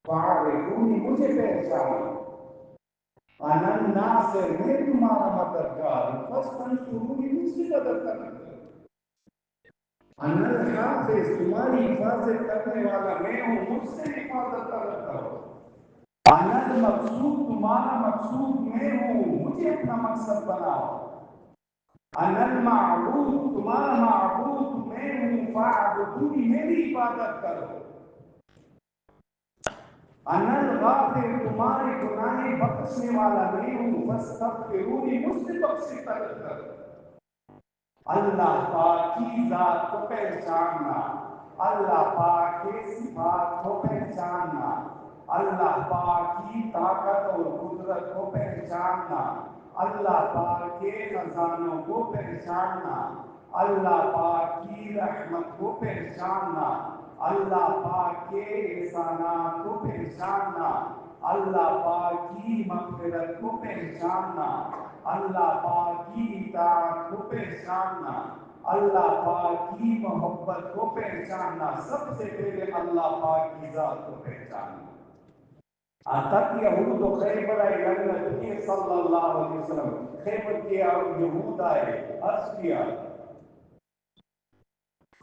فاعرفونی، مجھے پہچانو، انا الناصر، میں تمہارا مددگار ہوں، فاستنصرونی، مجھ سے مدد کرنا، انا الحافظ، تمہاری حفاظت کرنے والا میں ہوں، مجھ سے حفاظت کرو، انا المقصود، تمہارا مقصود میں ہوں، مجھے اپنا مقصد بناؤ، انا المعبود، تمہارا معبود میں ہوں، فاعبدونی، میری عبادت کرو، انا الغافر، تمہارے گناہیں بخشنے والا میں ہوں، فاستغفرونی، مجھ سے بخشش طلب کرو، اللہ پاک کی ذات کو پہچاننا، اللہ پاک کے صفات کو پہچاننا، اللہ پاک کی طاقت اور قدرت کو پہچاننا، اللہ پاک کے خزانوں کو پہچاننا، اللہ پاک کی رحمت کو پہچاننا، اللہ پاک کے احسانات کو پہچاننا، اللہ پاک کی مغفرت کو پہچاننا، اللہ پاک کی اطاعت کو پہچاننا، اللہ پاک کی محبت کو پہچاننا، سب سے پہلے اللہ پاک کی ذات کو پہچاننا۔ تک یہود و خیبر الى النبی صلی اللہ علیہ وسلم، خیبر کے یہود آئے، عرض کیا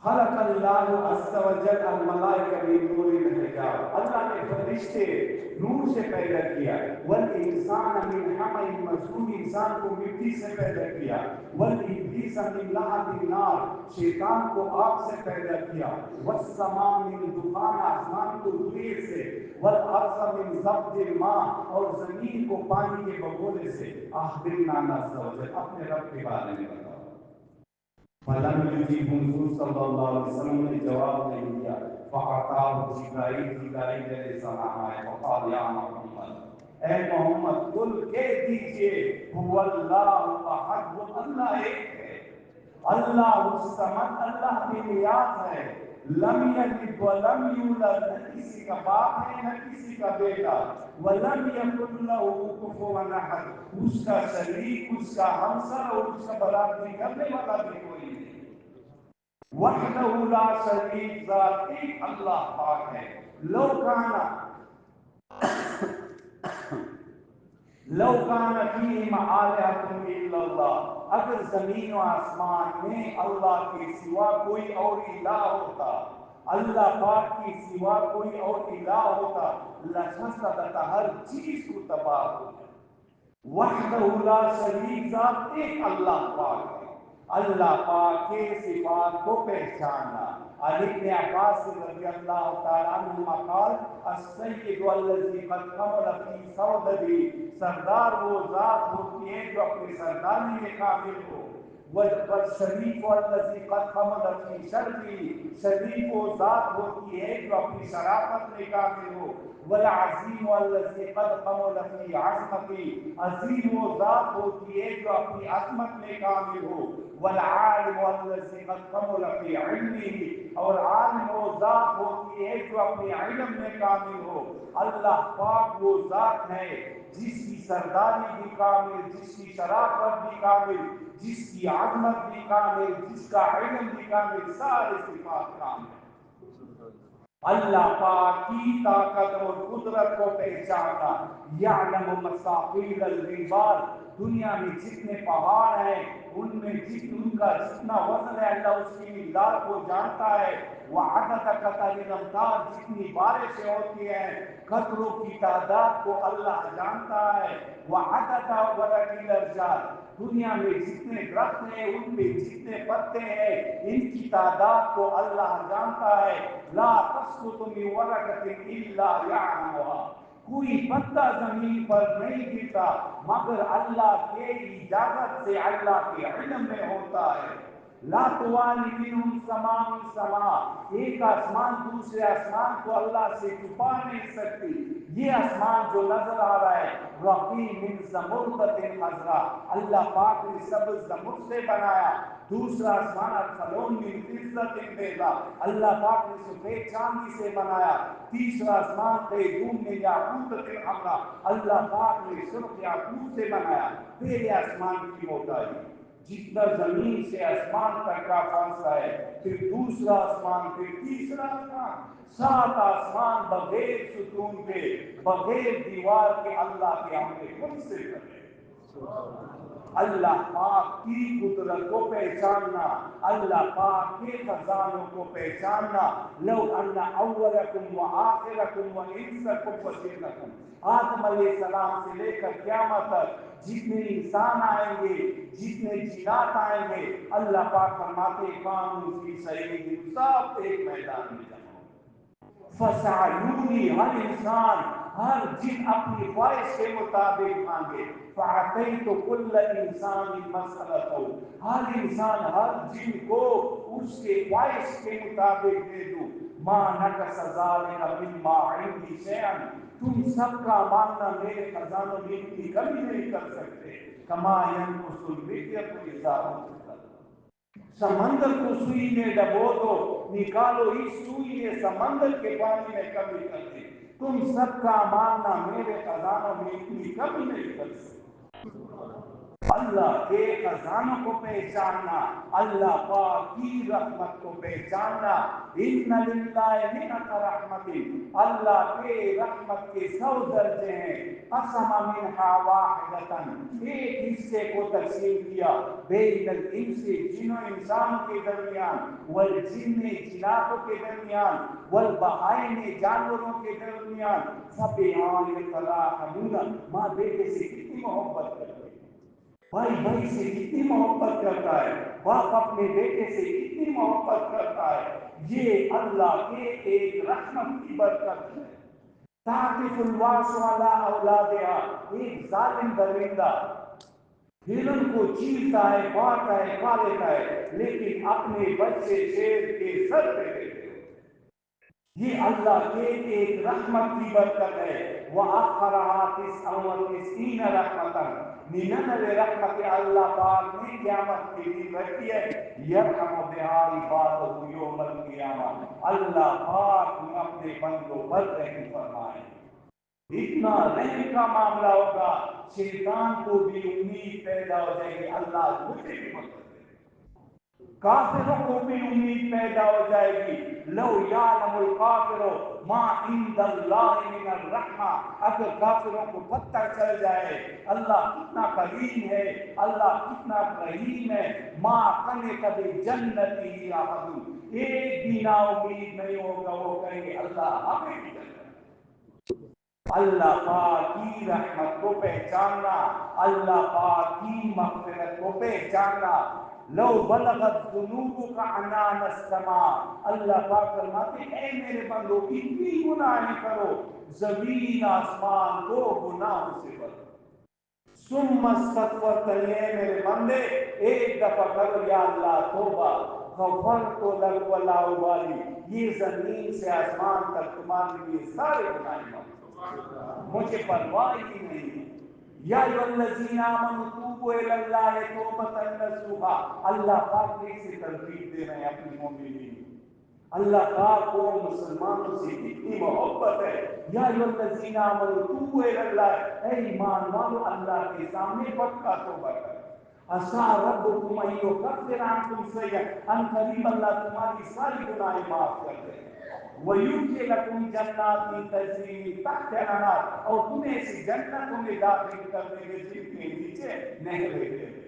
خلق اللہ عز و جل الملائکہ من نور الحجاب، اللہ نے فرشتے نور سے پیدا کیا، والانسان من حمأ مسنون، انسان کو مٹی سے پیدا کیا، والابلیس من لہب النار، شیطان کو آگ سے پیدا کیا، والسماء من دخان، آسمان کو دھوئے سے، والارض من ضبط الماء، اور زمین کو پانی کے بگولے سے، اخبرنا عز و جل، اپنے رب کے بارے میں بتاؤ۔ فلم یجیب، حضور صلی اللہ علیہ وسلم نے جواب نہیں دیا، فأتاه جبرائیل، جبرائیل علیہ السلام آئے، فقال یا محمد، اے محمد قل کہہ دیجئے، هو اللہ احد، وہ اللہ ایک ہے، اللہ الصمد، اللہ بے نیاز ہے، لم یلد ولم یولد، نہ کسی کا باپ ہے نہ کسی کا بیٹا، ولم یکن لہ کفوا احد، اس کا شریک، اس کا ہمسر اور اس کا برابری کرنے والا بھی کوئی نہیں، وحدہ لا شریک، ذات ایک اللہ پاک ہے، لو کانا لو کان فیہما آلہۃ الا اللہ، اگر زمین و آسمان میں اللہ کے سوا کوئی اور الہ ہوتا، اللہ پاک کے سوا کوئی اور الہ ہوتا، لفسدتا، ہر چیز کو تباہ ہو جائے، وحدہ لا شریک، ذات ایک اللہ پاک ہے، اللہ پاک کے صفات کو پہچاننا۔ علی بن عباس رضی اللہ تعالیٰ عنہما قال السید الذی قد کمل فی سودہ، سردار وہ ذات ہوتی ہے جو اپنی سرداری میں کامل ہو، والشریف الذی قد کمل فی شرفی، شریف وہ ذات ہوتی ہے جو اپنی شرافت میں کامل ہو، والعظیم الذی قد کمل فی عظمتی، عظیم وہ ذات ہوتی ہے جو اپنی عظمت میں کامل ہو، والعالم الذی قد کمل فی علمہ، اور عالم وہ ذات ہوتی ہے جو اپنے علم میں کامل ہو۔ اللہ پاک وہ ذات ہے جس کی سرداری بھی کامل، جس کی شرافت بھی کامل، جس کی عظمت بھی کامل، جس کا علم بھی کامل، سارے صفات کامل۔ اللہ پاک کی طاقت اور قدرت کو پہچاننا، یعلم مصاقیل الجبال، دنیا میں جتنے پہاڑ ہیں ان میں ان کا جتنا وزن ہے اللہ اس کی مقدار کو جانتا ہے، وعدد قطر الامطار، جتنی بارشیں ہوتی ہیں قطروں کی تعداد کو اللہ جانتا ہے، وعدد ورق الاشجار، دنیا میں جتنے درخت ہیں ان پہ جتنے پتے ہیں ان کی تعداد کو اللہ جانتا ہے، لا تسقط من ورقۃ الا یعلمها، کوئی پتا زمین پر نہیں گرتا مگر اللہ کے اجازت سے، اللہ کے علم میں ہوتا ہے، لا توالی منہم سماء سماء، ایک آسمان دوسرے آسمان کو اللہ سے چھپا نہیں سکتی، یہ آسمان جو نظر آ رہا ہے رقیم من زمردۃ خضراء، اللہ پاک نے سبز زمرد سے بنایا، دوسرا آسمان الخلون من فضۃ بیضاء، اللہ پاک نے سفید چاندی سے بنایا، تیسرا آسمان قیدون من یاقوتۃ حمراء، اللہ پاک نے سرخ یاقوت سے بنایا، پہلے آسمان کی موٹائی جتنا زمین سے آسمان تک کا فاصلہ ہے، پھر دوسرا آسمان، پھر تیسرا آسمان، 7 آسمان بغیر ستون کے، بغیر دیوار کے اللہ کے عملے خود سے کرے۔ اللہ پاک کی قدرت کو پہچاننا، اللہ پاک کے خزانوں کو پہچاننا۔ لو ان اولکم و آخرکم و انسکم و جنکم، آدم علیہ السلام سے لے کر قیامت تک جتنے انسان آئیں گے، جتنے جنات آئیں گے، اللہ پاک فرماتے قاموا فی صعید، سب ایک میدان میں جمع ہوں۔ فسألونی، ہر انسان ہر جن اپنی خواہش کے مطابق مانگے، فأعطیت کل انسان مسألتہ، ہر انسان ہر جن کو اس کے خواہش کے مطابق دے دوں۔ ما نقص ذلک مما عندی شیئا، تم سب کا ماننا میرے خزانوں میں اتنی کمی نہیں کر سکتے۔ کما ینقص المکیۃ اذا انفخت، سمندر کو سوئی میں ڈبو دو، نکالو اس سوئی نے سمندر کے پانی میں کمی کر دی، تم سب کا ماننا میرے خزانوں میں اتنی کمی نہیں کر سکتے۔ اللہ کے خزانوں کو پہچاننا، اللہ پاک کی رحمت کو پہچاننا۔ ان للہ مئۃ رحمت، اللہ کے رحمت کے 100 درجے ہیں۔ قسم منہا واحدۃ، ایک حصے کو تقسیم کیا، بین الانس، جن و انسان کے درمیان، والجن، جناتوں کے درمیان، والبہائم، جانوروں کے درمیان، فبہا یتراحمون، ماں بیٹے سے کتنی محبت کرتے ہیں، بھائی بھائی سے کتنی محبت کرتا ہے، باپ اپنے بیٹے سے کتنی محبت کرتا ہے۔ یہ اللہ کے ایک رحمت کی برکت ہے۔ تعطف الواس علی اولادہا، ایک ظالم درندہ ہرن کو چیرتا ہے، مارتا ہے، کھا لیتا ہے، لیکن اپنے بچے شیر کے سر پہ دیتے ہیں۔ یہ اللہ کے ایک رحمت کی برکت ہے۔ وَأَخَّرَهَا 99 رحمتاً، 99 رحمت اللہ پاک نے قیامت کے دن رکھی ہے۔ یرحم بها عبادہ یوم القیامہ، اللہ پاک اپنے بندوں پر رحم فرمائے۔ اتنا رحم کا معاملہ ہوگا، شیطان کو بھی امید پیدا ہو جائے گی اللہ مجھے بھی مدد دے، کافروں کو بھی امید پیدا ہو جائے گی۔ لو یعلم الکافر ما عند اللہ من الرحمہ، اگر کافروں کو پتہ چل جائے اللہ کتنا کریم ہے، اللہ کتنا رحیم ہے، ما قنط بجنتی احد، ایک بھی نا امید نہیں ہوگا، وہ کہیں گے اللہ ہمیں بھی جنت۔ اللہ پاک کی رحمت کو پہچاننا، اللہ پاک کی مغفرت کو پہچاننا۔ لو بلغت ذنوبک عنان السماء، اللہ پاک فرماتے ہیں اے میرے بندو اتنی گناہیں کرو، زمین آسمان کو گناہوں سے بھر دو۔ ثم استغفرتنی، اے میرے بندے ایک دفعہ کرو یا اللہ توبہ، غفرت لک ولا ابالی، یہ زمین سے آسمان تک تمہارے لیے سارے گناہیں معاف، مجھے پرواہ ہی نہیں۔ یا ایھا الذین آمنوا توبوا الی اللہ توبۃ نصوحا، اللہ پاک نے اسے ترغیب دے رہے ہیں اپنی مومنین، اللہ پاک کو مسلمانوں سے کتنی محبت ہے۔ یا ایھا الذین آمنوا توبوا الی اللہ، اے ایمان والو اللہ کے سامنے پکا توبہ کرو۔ عسیٰ ربکم ان یکفر عنکم سیئاتکم، ان قریب اللہ تمہاری ساری گناہیں معاف کر دے، وَيُدْخِلَكُمْ جَنَّاتٍ تَجْرِی مِن تَحْتِھَا الْأَنْہَارُ، اور تمہیں ایسی جنتوں میں داخل کر دیں گے جن کے نیچے نہریں بہتی ہیں۔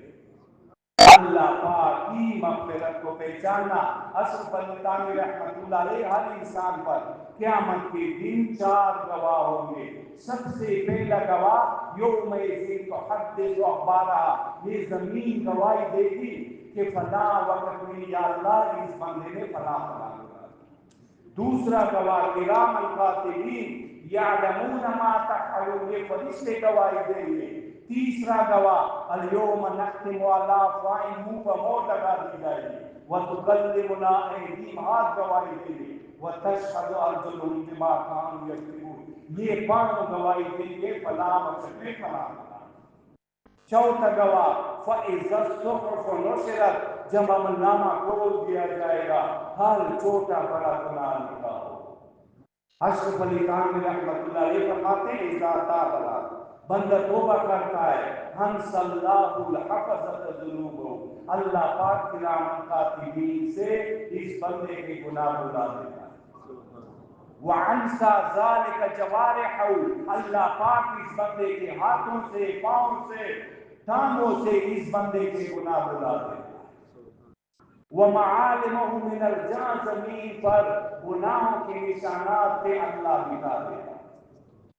اللہ پاک کی مغفرت کو پہچاننا۔ اشرف بن تانوی رحمۃ اللہ علیہ، ہر انسان پر قیامت کے دن 4 گواہ ہوں گے۔ سب سے پہلا گواہ یومئذ تحدث اخبارہا، یہ زمین گواہی دے گی کہ فلاں وقت میں یا اللہ اس بندے نے فلاں فلاں کیا۔ دوسرا گواہ کرام الکاتبین یعلمون ما تفعلون، یہ فرشتے گواہی دیں گے۔ تیسرا گواہ الیوم نختم علی افواہہم، منہ پر مہر لگا دی جائے گی، وتکلمنا ایدیہم، ہاتھ گواہی دیں گے، وتشہد ارجلہم بما کانوا یکسبون، یہ پاؤں گواہی دیں گے فلاں وقت میں فلاں فلاں۔ چوتھا گواہ فَإِذَا الصُّحُفُ نُشِرَتْ، جب عمل نامہ کھول دیا جائے گا، ہر چھوٹا بڑا گناہ لکھا ہو۔ اشرف علی خان رحمۃ اللہ علیہ فرماتے ہیں اذا تاب العبد، بندہ توبہ کرتا ہے، حنس اللہ الحفظۃ ذنوبہ، اللہ پاک کرام کاتبین سے اس بندے کے گناہ بھلا دیتا ہے۔ وعنسا ذالک جوارحہ، اللہ پاک اس بندے کے ہاتھوں سے، پاؤں سے، ٹانگوں سے اس بندے کے گناہ بھلا دیتا ہے۔ ومعالمہ من الجاں، زمین پر گناہوں کے نشانات پہ اللہ مٹا دیتا ہے۔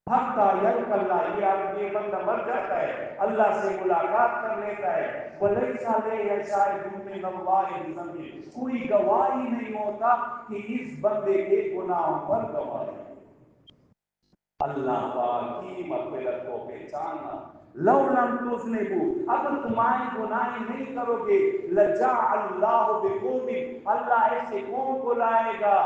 حتیٰ یلقى اللہ، یہ بندہ مر جاتا ہے، اللہ سے ملاقات کر لیتا ہے، ولیس علیہ شاہد من اللہ بذنب، کوئی گواہی نہیں ہوتا کہ اس بندے کے گناہوں پر گواہی۔ اللہ پاک کی مغفرت کو پہچاننا، لو لم تذنبوا، اگر تمہاری گناہیں نہیں کرو گے، لجاء اللہ بقوم، اللہ ایسے قوم کو لائے گا،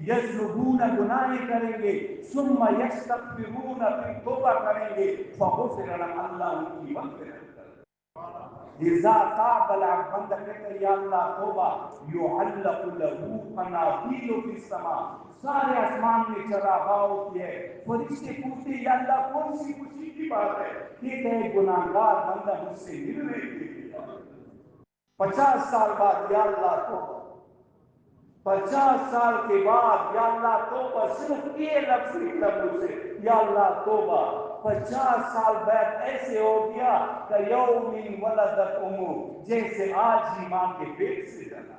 یذنبون، گناہیں کریں گے، ثم یستغفرون، پھر توبہ کریں گے، فغفر لهم، اللہ ان کی مغفرت کرے۔ اذا تاب العبد، بندہ کہتا ہے یا اللہ توبہ، يعلق له قناديل في السماء، سارے آسمان میں چراغاں ہوتی ہے، فرشتے پوچھتے ہیں یا اللہ کون سی خوشی کی بات ہے، کہتے ہیں گناہگار بندہ مجھ سے ملنے کے لیے، 50 سال بعد یا اللہ توبہ، 50 سال کے بعد یا اللہ توبہ، صرف یہ لفظ نکلا مجھ سے یا اللہ توبہ، 50 سال بعد ایسے ہو گیا کہ یوم ولدت امہ، جیسے آج ہی ماں کے پیٹ سے جنا۔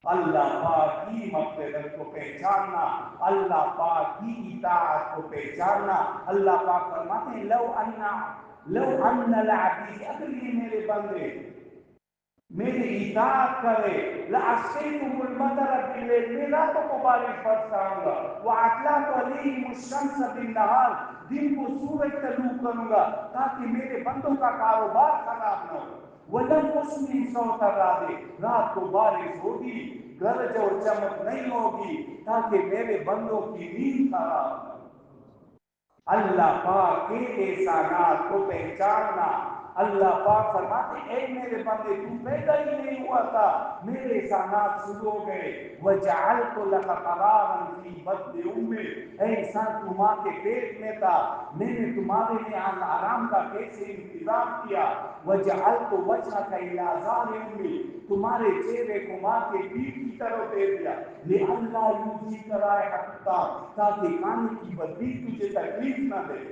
اللہ پاک کی مغفرت کو پہچاننا، اللہ پاک کی اطاعت کو پہچاننا۔ اللہ پاک فرماتے ہیں لو ان العبید، اگر یہ میرے بندے میری اطاعت کرے، لَأَسْقَيْتُمُ الْمَطَرَ بِاللَّيْلِ، میں راتوں کو بارش برساؤں گا، وَأَطْلَعْتُ عَلَيْهِمُ الشَّمْسَ بِالنَّهَارِ، دن کو سورج طلوع کروں گا تاکہ میرے بندوں کا کاروبار خراب نہ ہو، وَلَمْ أُسْمِعْ صَوْتَ الرَّعْدِ، رات کو بارش ہوگی، گرج اور چمک نہیں ہوگی تاکہ میرے بندوں کی نیند خراب نہ ہو۔ اللہ پاک کے احسانات کو پہچاننا۔ اللہ پاک فرماتے اے میرے بندے تو پیدا ہی نہیں ہوا تھا، میرے احسانات شروع ہو گئے، وَجَعَلْتُ لَكَ قَرَارًا فِي بَطْنِ أُمِّكَ، اے انسان تو ماں کے پیٹ میں تھا، میں نے تمہارے لیے آرام کا کیسے انتظام کیا، وَجَعَلْتُ وَجْهَكَ إِلَىٰ ظَهْرِ أُمِّكَ، تمہارے چہرے کو ماں کے پیٹ کی طرف دے دیا، لِأَلَّا يُؤْذِيكَ رَائِحَةُ الطَّيْرِ، تاکہ کھانے کی بدبو تجھے تکلیف نہ دے۔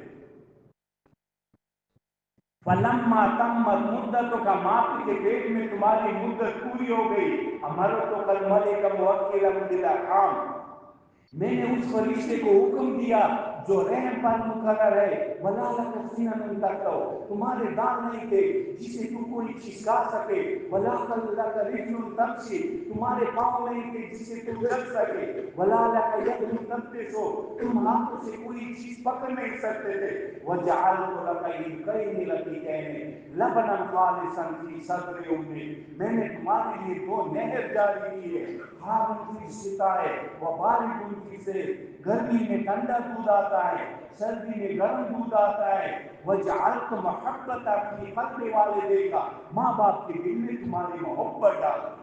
فَلَمَّا تَمَّتْ مُدَّتُكَ، ماں کے پیٹ میں تمہاری مدت پوری ہو گئی، أَمَرْتُكَ الْمَلِكَ مُوَكِّلًا بِالْأَرْحَامِ، میں نے اس فرشتے کو حکم دیا جو رحم پر مقرر ہے، وَلَا لَكَ سِنَنٌ تَرْتَعُ، تمہارے دان نہیں تھے جسے تو کوئی کھسکا سکے، وَلَا لَكَ رِجْلٌ تَمْشِي، تمہارے پاؤں نہیں تھے جسے تو چل سکے، وَلَا لَكَ يَدٌ تَبْطِشُ، تم ہاتھوں سے کوئی چیز پکڑ نہیں سکتے تھے، وَجَعَلْتُ لَكَ إِلْكَيْنِ رَقِيقَيْنِ لَبَنًا خَالِصًا فِي صَدْرِ أُمِّكَ، میں نے تمہارے لیے 2 نہر جاری کی ہے، حارٌ فی الشتاء وبارد فی الصیف، گرمی میں ٹھنڈا دودھ آتا ہے، سردی میں گرم دودھ آتا ہے، وَجَعَلْتُ مَحَبَّتَ فِي قَلْبِ وَالِدَيْكَ، ماں باپ کے دل میں تمہاری محبت ڈال دی۔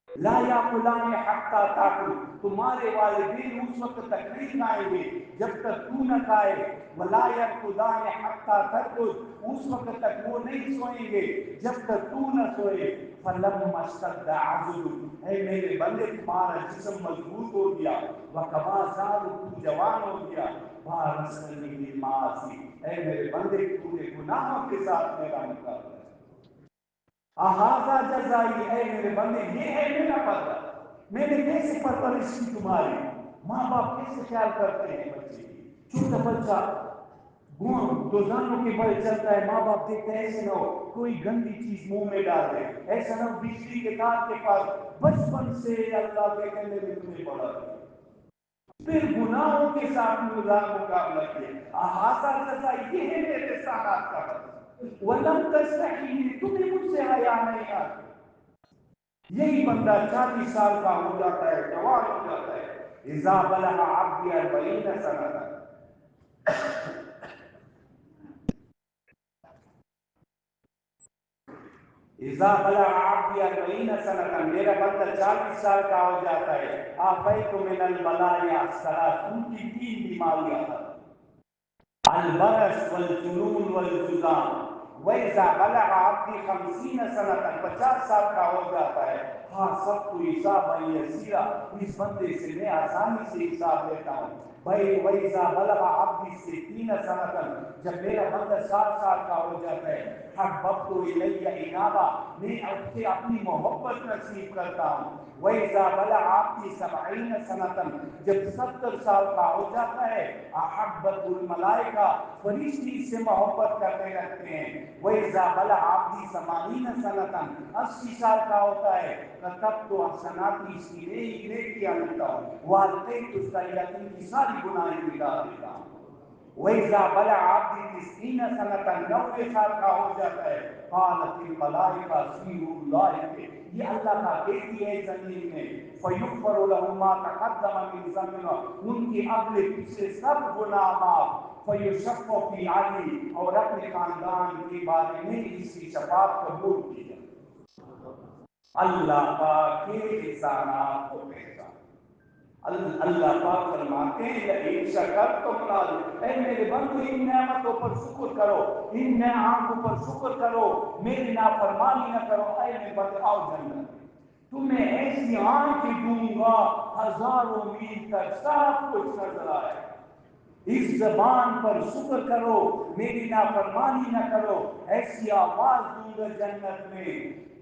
لا یاکلان حتی تاکل، تمہارے والدین اس وقت تک نہیں کھائیں گے جب تک تو نہ کھائے، ولا یرقدان حتی ترقد، اس وقت تک وہ نہیں سوئیں گے جب تک تو نہ سوئے، فلما اشتد عضلک، اے میرے بندے تمہارا جسم مضبوط ہو گیا، وکما زاد، تو جوان ہو گیا، فارسلنی بالمعاصی، اے میرے بندے تو نے گناہوں کے ساتھ میرا مقابلہ، احاذہ جزائی، اے میرے بندے یہ ہے میرا بدلہ، میں نے کیسے پرورش کی تمہاری، ماں باپ کیسے خیال کرتے ہیں بچے کی، چھوٹا بچہ دوزانوں کے بل چلتا ہے، ماں باپ دیکھتے ہیں ایسے نہ ہو کوئی گندی چیز منہ میں ڈال دے، ایسا نہ ہو بجلی کے تار کے پاس، بچپن سے اللہ کے کہنے میں تمہیں بڑا دیا، پھر گناہوں کے ساتھ مقابلہ کیا، احاطہ جزائی، یہ ہے میرے ساتھ کا بدلہ، وَلَمْ تَسْتَحِيِّ، تمہیں مجھ سے حیا نہیں آتی۔ یہی بندہ 40 سال کا ہو جاتا ہے، جوان ہو جاتا ہے، اِذَا بَلَغَ عَبْدِي 40 سَنَةً، اذا بلغ عبدی 40 سنۃ، میرا بندہ 40 سال کا ہو جاتا ہے، آفیت من البلاء الثلاث، ان کی 3 بیماریاں ہیں، البرص والجنون والجذام۔ وَإِذَا بَلَغَ عَبْدِي 50 سَنَةً، 50 سال کا ہو جاتا ہے، حَاسَبْتُ حِسَابًا يَسِيرًا، اس بندے سے میں آسانی سے حساب لیتا ہوں۔ وَإِذَا بَلَغَ عَبْدِي 60 سَنَةً، جب میرا بندہ 60 سال کا ہو جاتا ہے، حَبَّبْتُ إِلَيَّ إِنَابًا، میں اس سے اپنی محبت نصیب کرتا ہوں۔ وَإِذَا بَلَغَ عَبْدِي 70 سَنَةً، جب 70 سال کا ہو جاتا ہے، احبت الملائکہ، فرشتے سے محبت کرنے لگتے ہیں۔ وَإِذَا بَلَغَ عَبْدِي 80 سَنَةً، 80 سال کا ہوتا ہے، كتبت حسناتی، اس کی نیکیاں لکھتا ہوں، وَأَلْقَيْتُ السَّيِّئَاتِ، ان کی ساری گناہیں مٹا دیتا ہوں۔ وَإِذَا بَلَغَ عَبْدِي 90 سَنَةً، 90 سال کا ہو جاتا ہے، قالت الملائکہ سیروا اللہ، یہ اللہ کا بیٹی ہے زمین میں، فَيُغْفَرُ لَهُ مَا تَقَدَّمَ مِنْ ذَنبِهِ، ان کے اگلے پچھلے سب گناہ معاف، فَيُشَفَّعُ فِي عَلِي، اور اپنے خاندان کے بارے میں اس کی شفاعت قبول کی جائے۔ اللہ پاک کے احسانات کو پہچان، اللہ پاک فرماتے ہیں لئن شکرتم لا، اے میرے بندو ان نعمتوں پر شکر کرو، ان نعمتوں پر شکر کرو، میری نافرمانی نہ کرو، اے میرے بندو آؤ جنت، تمہیں ایسی آنکھیں دوں گا 1000 میل تک سب کچھ نظر آئے، اس زبان پر شکر کرو، میری نافرمانی نہ کرو، ایسی آواز دوں گا جنت میں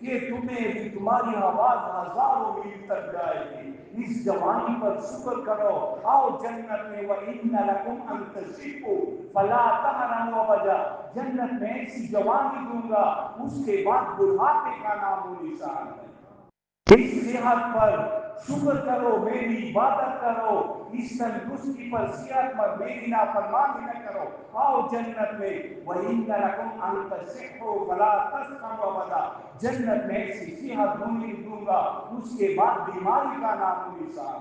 کہ تمہیں بھی تمہاری آواز 1000 میل تک جائے گی، اس جوانی پر شکر کرو، آؤ جنت میں، وَإِنَّ لَكُمْ أَن تَشِبُّوا فَلَا تَحْرَمُوا أَبَدًا، جنت میں ایسی جوانی دوں گا، اس کے بعد بڑھاپے کا نام و نشان ہے۔ اس صحت پر شکر کرو، میری عبادت کرو، اس تندرستی پر صحت پر میری نافرمانی نہ کرو، آؤ جنت میں، وَإِنَّ لَكُمْ أَن تَصِحُّوا فَلَا تَسْقَمُوا أَبَدًا، جنت میں ایسی صحت دوں گا، اس کے بعد بیماری کا نام و نشان۔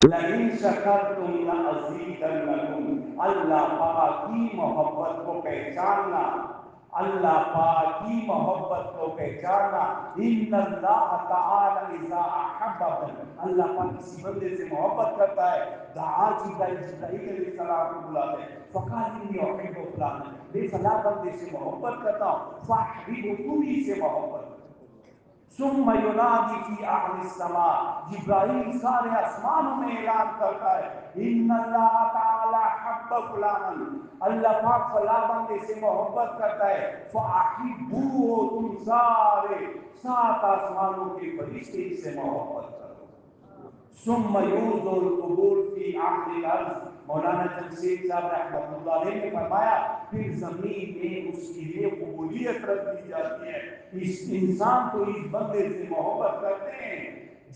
لَئِن شَكَرْتُمْ لَأَزِيدَنَّكُمْ، اللہ پاک کی محبت کو پہچاننا، اللہ پاک کی محبت کو پہچاننا، ان اللہ تعالی اذا احب، اللہ پاک کسی بندے سے محبت کرتا ہے، دعا جبرائیل علیہ السلام کو بلاتے ہیں، فقال انی احب فلانا، میں فلاں بندے سے محبت کرتا ہوں، فاحببہ، تو بھی سے محبت کرتا، ثم ینادی فی اعلی السماء، جبرائیل سارے آسمانوں میں اعلان کرتا ہے، ان اللہ تعالی حب فلانا، اللہ پاک فلاں بندے سے محبت کرتا ہے، فاحبوہ، تم سارے 7 آسمانوں کے فرشتے سے محبت کرو۔ ثم یوضع القبور فی عقل الارض، مولانا جمشید صاحب رحمۃ اللہ علیہ نے فرمایا پھر زمین میں اس کے لیے قبولیت رکھ دی جاتی ہے، اس انسان کو اس بندے سے محبت کرتے ہیں،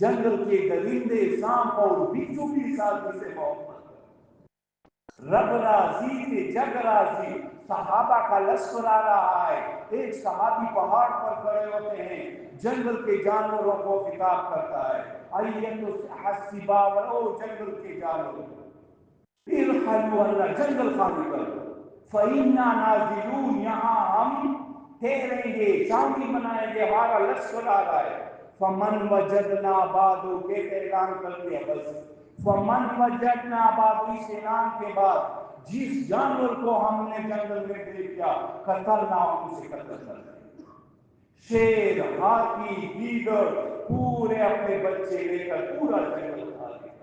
جنگل کے درندے سانپ اور بچھو بھی ساتھی سے محبت کرتے ہیں، رب راضی تھے جگ راضی، صحابہ کا لشکر آ رہا ہے، ایک صحابی پہاڑ پر کھڑے ہوتے ہیں، جنگل کے جانوروں کو خطاب کرتا ہے، ایتو حسبا، او جنگل کے جانوروں، ارحلوا، اللہ جنگل خالی کرو، فَإِنَّا نَازِلُونَ، یہاں ہم ٹھہریں گے، شامی بنائیں گے، ہمارا لشکر آ رہا ہے، فَمَنْ وَجَدْنَا بَعْدُ، کہتے اعلان کر دیا بس، فَمَنْ وَجَدْنَا بَعْدُ، اس اعلان کے بعد جس جانور کو ہم نے جنگل میں دیکھا، قتلنا، اسے قتل کر دیا، شیر، ہاتھی، دیگر پورے اپنے بچے لے کر پورا جنگل کھا گیا۔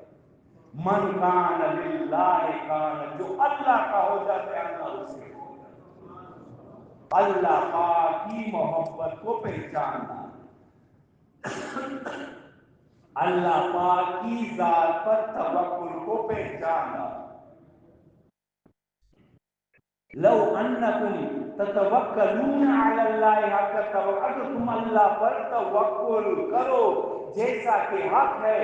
من کان للہ کان، جو اللہ کا ہو جاتا ہے اللہ اسے ہو جاتا ہے۔ اللہ پاک کی محبت کو پہچاننا، اللہ پاک کی ذات پر توکل کو پہچاننا، لو انکم تتوکلون علی اللہ حق توکل، اگر تم اللہ پر توکل کرو جیسا کہ حق ہے،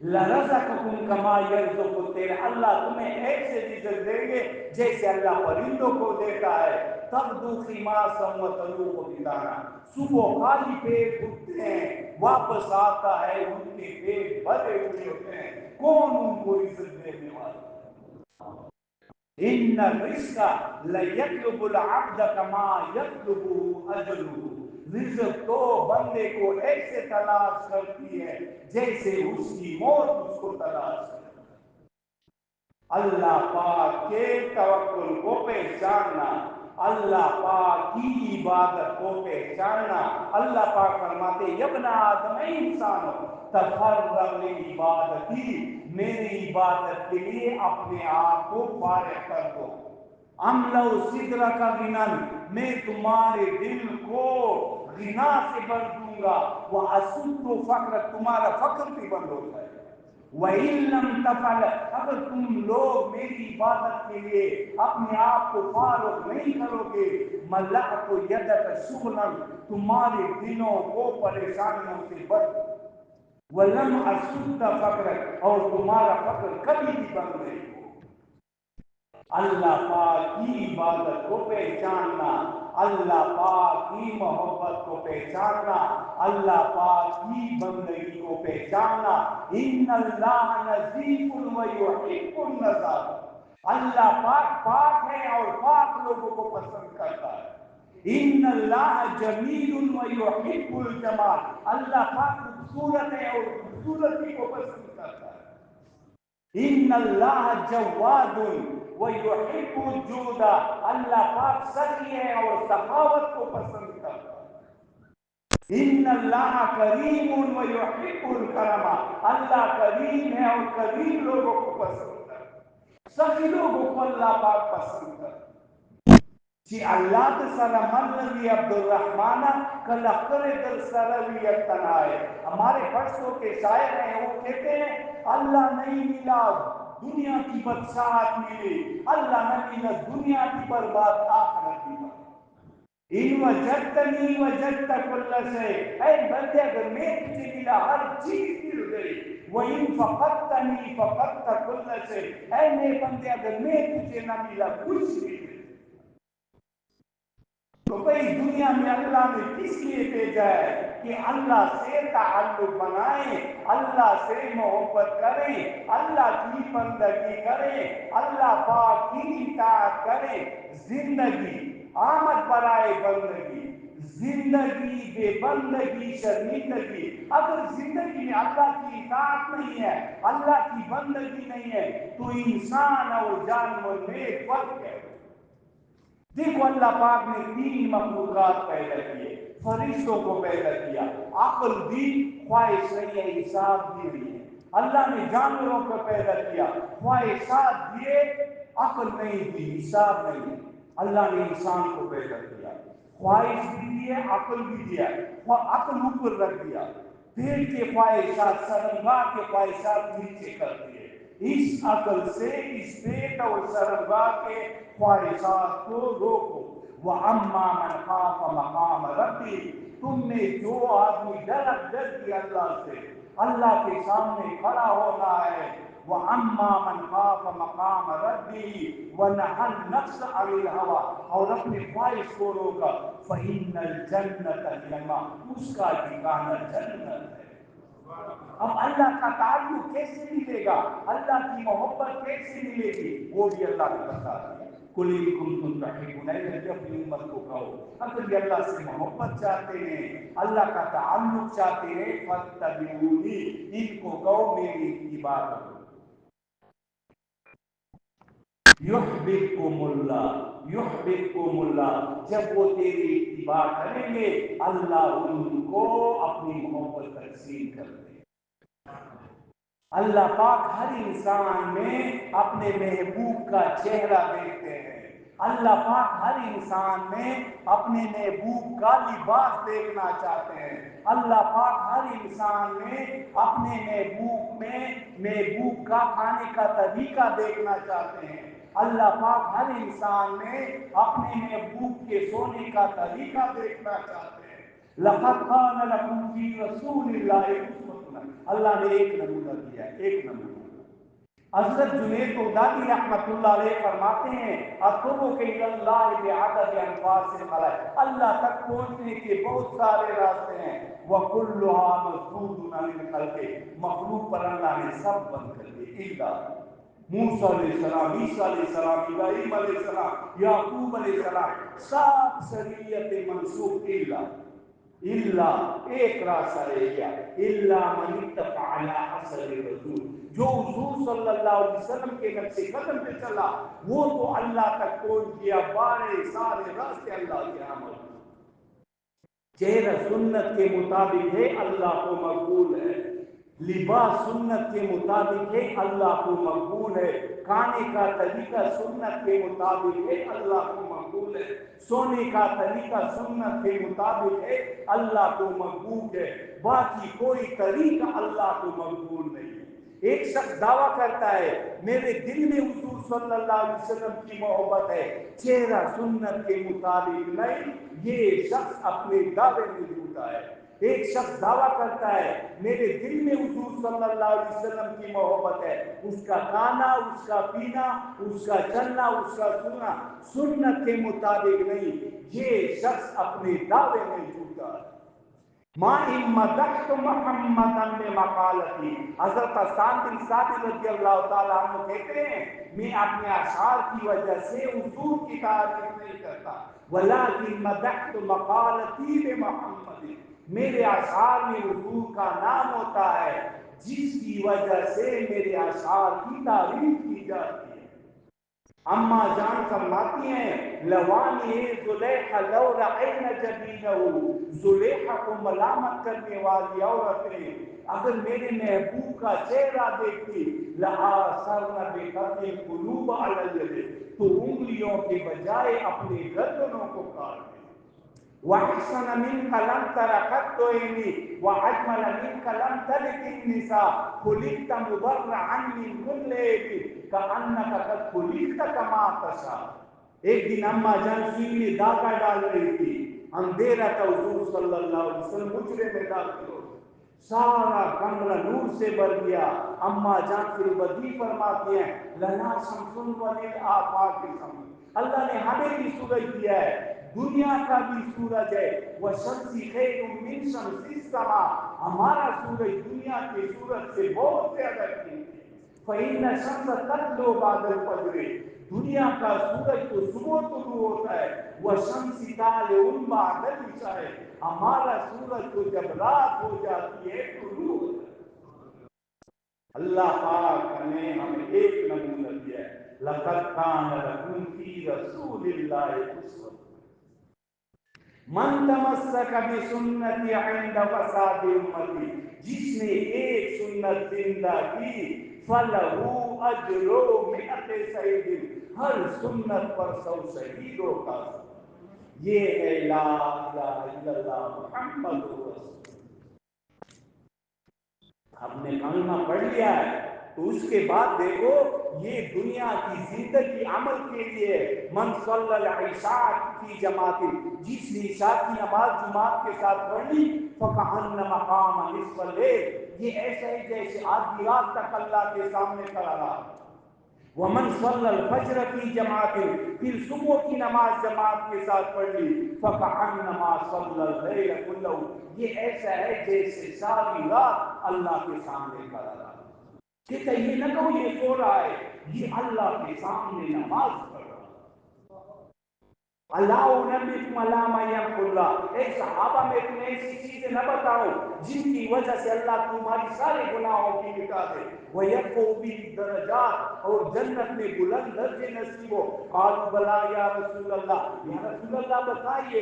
لَرَزَقَكُمْ كَمَا يَرْزُقُ الطَّيْرَ، اللہ تمہیں ایسے رزق دیں گے جیسے اللہ پرندوں کو دیتا ہے، تَغْدُو خِمَاصًا وَتَرُوحُ بِطَانًا، صبح خالی پیٹ اٹھتے ہیں، واپس آتا ہے ان کے پیٹ بھرے ہوئے ہوتے ہیں، کون ان کو رزق دینے والا؟ ان الرزق لیطلب العبد کما یطلب اجلہ، رزق تو بندے کو ایسے تلاش کرتی ہے جیسے اس کی موت اس کو تلاش کرتی ہے۔ اللہ پاک کے توکل کو پہچاننا، اللہ پاک کی عبادت کو پہچاننا۔ اللہ پاک فرماتے ہیں ابن آدم، اے انسان ہو، تفرغ لعبادتی، میری عبادت کے لیے اپنے آپ کو فارغ کر دو۔ املؤ صدرک غنا، میں تمہارے دل کو غنا سے بھر دوں گا، واسد فقرک، تمہارا فقر بھی بند ہو جائے گا۔ وَإِن لَّمْ تَفْعَلْ، اگر تم لوگ میری عبادت کے لیے اپنے آپ کو فارغ نہیں کرو گے، مَلَأْتُ يَدَكَ شُغْلًا، تمہارے دلوں کو پریشانیوں سے بھر، وَلَمْ أَسُدَّ فَقْرَكَ، اور تمہارا فقر کبھی بھی بند نہیں ہو۔ اللہ پاک کی عبادت کو پہچاننا، اللہ پاک کی محبت کو پہچاننا، اللہ پاک کی بندگی کو پہچاننا۔ ان اللہ نظیف ویحب النظافہ، اللہ پاک پاک ہے اور پاک لوگوں کو پسند کرتا ہے۔ ان اللہ جمیل ویحب الجمال، اللہ پاک خوبصورت ہے اور خوبصورتی کو پسند کرتا ہے۔ ان اللہ جواد ویحب الجود، اللہ پاک سخی ہے اور سخاوت کو پسند کرتا ہے۔ ان اللہ کریم ویحب الکرم، اللہ کریم ہے اور کریم لوگوں کو پسند کرتا ہے، سخی لوگوں کو اللہ پاک پسند کرتا ہے۔ جی اللہ تعالی ملوی عبد الرحمن کلخر دل سروی تنائے، ہمارے برسوں کے شاعر ہیں، وہ کہتے ہیں اللہ نہیں ملا دنیا کی بدشاہت ملی، اللہ نہیں ملا دنیا کی برباد آخرت کی برباد۔ ان وجدتنی وجدت کل شیء، اے بندے اگر میں تجھے ملا ہر چیز مل گئی، وَإِن فقدتنی فقدت کل شیء، اے میرے بندے اگر میں تجھے نہ ملا کچھ بھی نہیں۔ تو بھئی دنیا میں اللہ نے کس لیے بھیجا ہے کہ اللہ سے تعلق بنائیں، اللہ سے محبت کریں، اللہ کی بندگی کریں، اللہ پاک کی اطاعت کریں۔ زندگی آمد برائے بندگی، زندگی بے بندگی شرمندگی۔ اگر زندگی میں اللہ کی اطاعت نہیں ہے، اللہ کی بندگی نہیں ہے، تو انسان اور جانور میں فرق ہے۔ دیکھو اللہ پاک نے تین مخلوقات پیدا کیے، فرشتوں کو پیدا کیا، عقل دی، خواہش نہیں ہے، حساب بھی نہیں ہے۔ اللہ نے جانوروں کو پیدا کیا، خواہشات دیے، عقل نہیں دی، حساب نہیں ہے۔ اللہ نے انسان کو پیدا کیا، خواہش بھی دی ہے، عقل بھی دیا، عقل اوپر رکھ دیا، پیٹ کے خواہشات، سرنگاہ کے خواہشات نیچے کر دیے۔ اس عقل سے اس پیٹ اور سرنگاہ کے خواہشات کو روکو۔ وَأَمَّا مَنْ خَافَ مَقَامَ رَبِّهِ، تم نے جو آدمی ڈر گیا اللہ سے، اللہ کے سامنے کھڑا ہونا ہے۔ وَأَمَّا مَنْ خَافَ مَقَامَ رَبِّهِ وَنَهَى النَّفْسَ عَنِ الْهَوَىٰ، اور اپنی خواہش کو روکا، فَإِنَّ الْجَنَّةَ هِيَ الْمَأْوَىٰ، اس کا ٹھکانہ جنت ہے۔ اب اللہ کا تعلق کیسے ملے گا، اللہ کی محبت کیسے ملے گی، وہ بھی اللہ نے بتا دیا۔ قُلْ إِن كُنتُمْ تُحِبُّونَ، جب اپنی امت کو کہو اگر یہ اللہ سے محبت چاہتے ہیں، اللہ کا تعلق چاہتے ہیں، فَاتَّبِعُونِی، ان کو کہو میری اتباع کرو۔ یحببکم اللہ، یحببکم اللہ، جب وہ تیری اتباع کریں گے اللہ ان کو اپنی محبت تقسیم کر دے۔ اللہ پاک ہر انسان میں اپنے محبوب کا چہرہ دیکھتے ہیں، اللہ پاک ہر انسان میں اپنے محبوب کا لباس دیکھنا چاہتے ہیں، اللہ پاک ہر انسان میں اپنے محبوب کا کھانے کا طریقہ دیکھنا چاہتے ہیں، اللہ پاک ہر انسان میں اپنے محبوب کے سونے کا طریقہ دیکھنا چاہتے ہیں۔ لَقَدْ كَانَ لَكُمْ فِي رَسُولِ اللَّهِ أُسْوَةٌ، اللہ نے ایک نمونہ دیا، ایک نمونہ۔ حضرت جنید بغدادی رحمۃ اللہ علیہ فرماتے ہیں اَطْرُقُ إِلَى اللَّهِ بِعَدَدِ أَنْفَاسِ الْخَلَائِقِ، اللہ تک پہنچنے کے بہت سارے راستے ہیں، وَكُلُّهَا مَسْدُودٌ عَنِ الْخَلْقِ، مخلوق پر اللہ نے سب بند کر دیے، موسیٰ علیہ السلام، عیسیٰ علیہ السلام، ابراہیم علیہ السلام، یعقوب علیہ السلام، سب شریعت منسوخ الا ایک راستہ رہ گیا، الا من اتبع علی اثر الرسول، جو حضور صلی اللہ علیہ وسلم کے نقش قدم پہ چلا وہ تو اللہ تک پہنچ گیا، سارے راستے اللہ کے عمل، چہرہ سنت کے مطابق ہے اللہ کو مقبول ہے، لباس سنت کے مطابق ہے اللہ کو مقبول ہے، کھانے کا طریقہ سنت کے مطابق ہے اللہ کو مقبول ہے، سونے کا طریقہ سنت کے مطابق ہے اللہ کو مقبول ہے، باقی کوئی طریقہ اللہ کو مقبول نہیں ہے۔ ایک شخص دعویٰ کرتا ہے میرے دل میں حضور صلی اللہ علیہ وسلم کی محبت ہے، چہرہ سنت کے مطابق نہیں، یہ شخص اپنے دعوے میں جھوٹا ہے۔ ایک شخص دعویٰ کرتا ہے میرے دل میں حضور صلی اللہ علیہ وسلم کی محبت ہے، اس کا کھانا، اس کا پینا، اس کا چلنا، اس کا سننا سنت کے مطابق نہیں، یہ شخص اپنے دعوے میں جھوٹا ہے۔ ما ان مدحت محمدن بمقالتی، حضرت حسان بن ثابت رضی اللہ تعالیٰ عنہ کہتے ہیں میں اپنے اشعار کی وجہ سے حضور کی تعریف نہیں کرتا، ولکن مدحت مقالتی بمحمد، میرے اشعار میں حضور کا نام ہوتا ہے جس کی وجہ سے میرے اشعار کی تعریف کی جاتی ہے۔ اما جان فرماتی ہیں لوانی زلیخا لو رعین جبینہ، زلیخا کو ملامت کرنے والی عورتیں اگر میرے محبوب کا چہرہ دیکھتی لآثرن بقطع القلوب علی اليد، تو انگلیوں کے بجائے اپنے گردنوں کو کاٹ دیں۔ وَأَحْسَنَ مِنْكَ لَمْ تَرَ قَطُّ عَيْنِي وَأَجْمَلَ مِنْكَ لَمْ تَلِدِ النِّسَاءُ خُلِقْتَ مُبَرَّعًا مِنْ كُلِّ عَيْبٍ كَأَنَّكَ قَدْ خُلِقْتَ كَمَا تَشَاءُ۔ ایک دن اماں جان سوئی میں دھاگا ڈال رہی تھی، اندھیرا تھا، حضور صلی اللہ علیہ وسلم حجرے میں داخل ہو، سارا کمرہ نور سے بھر گیا۔ اماں جان پھر بدی فرماتی ہیں لنا شمس وللآفاق شمس، اللہ نے ہمیں بھی سورج دیا ہے، دنیا کا بھی سورج ہے، وَشَمْسِ خَيْرٌ مِّن شَمْسِ السَّمَاء، ہمارا سورج دنیا کے سورج سے بہت زیادہ قیمتی ہے۔ فَإِنَّ الشَّمْسَ تَطْلُعُ بَعْدَ الْفَجْرِ، دنیا کا سورج تو صبح طلوع ہوتا ہے، وَشَمْسِ طَالِعٌ بَعْدَ الْعِشَاءِ، ہمارا سورج تو جب رات ہو جاتی ہے طلوع ہوتا ہے۔ اللہ پاک نے ہمیں ایک نمونہ دیا ہے، لَقَدْ كَانَ لَكُمْ فِي رَسُولِ اللَّهِ أُسْوَةٌ، من تمسک بسنتی عند فساد امتی، جس نے ایک سنت زندہ کی فلہو اجر مئت شہید، ہر سنت پر 100 شہیدوں کا ثواب۔ یہ ہے لا الہ الا اللہ محمد رسول اللہ۔ ہم نے کلمہ پڑھ لیا ہے تو اس کے بعد دیکھو یہ دنیا کی زندگی عمل کے لیے، من صلی العشاء فی جماعت، جس نے عشاء کی نماز جماعت کے ساتھ پڑھ لی فکأنما قام نصف اللیل، یہ ایسا ہے جیسے آدھی رات تک اللہ کے سامنے کھڑا رہا۔ ومن صلی الفجر فی جماعت، پھر صبح کی نماز جماعت کے ساتھ پڑھ لی فکأنما صلی اللیل کلہ، یہ ایسا ہے جیسے ساری رات اللہ کے سامنے کھڑا رہا۔ کہتا یہ نہ کہو یہ سو رہا ہے، یہ اللہ کے سامنے نماز پڑھ رہا ہے۔ اللہ نبیکم علامہ یمحو اللہ، اے صحابہ میں تمہیں ایسی چیزیں نہ بتاؤں جن کی وجہ سے اللہ تمہاری سارے گناہوں کی مٹا دے، وَيَرْفَعُ بِهِ الدَّرَجَاتِ، اور جنت میں بلند درجے نصیب ہو۔ قالوا بلا یا رسول اللہ، یا رسول اللہ بتائیے۔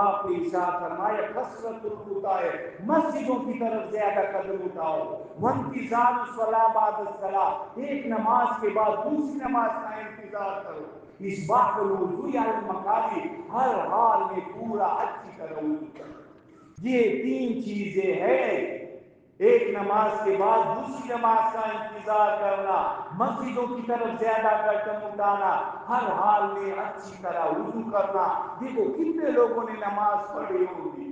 آپ نے ارشاد فرمایا کثرت الخطا، مسجدوں کی طرف زیادہ قدم اٹھاؤ، وانتظار الصلاۃ بعد الصلاۃ، ایک نماز کے بعد دوسری نماز کا انتظار کرو، اصباح الوضوء علی المکاری، ہر حال میں پورا اچھی طرح وضو کرو۔ یہ 3 چیزیں ہیں، ایک نماز کے بعد دوسری نماز کا انتظار کرنا، مسجدوں کی طرف زیادہ قدم اٹھانا، ہر حال میں اچھی طرح وضو کرنا۔ دیکھو کتنے لوگوں نے نماز پڑھی ہوگی،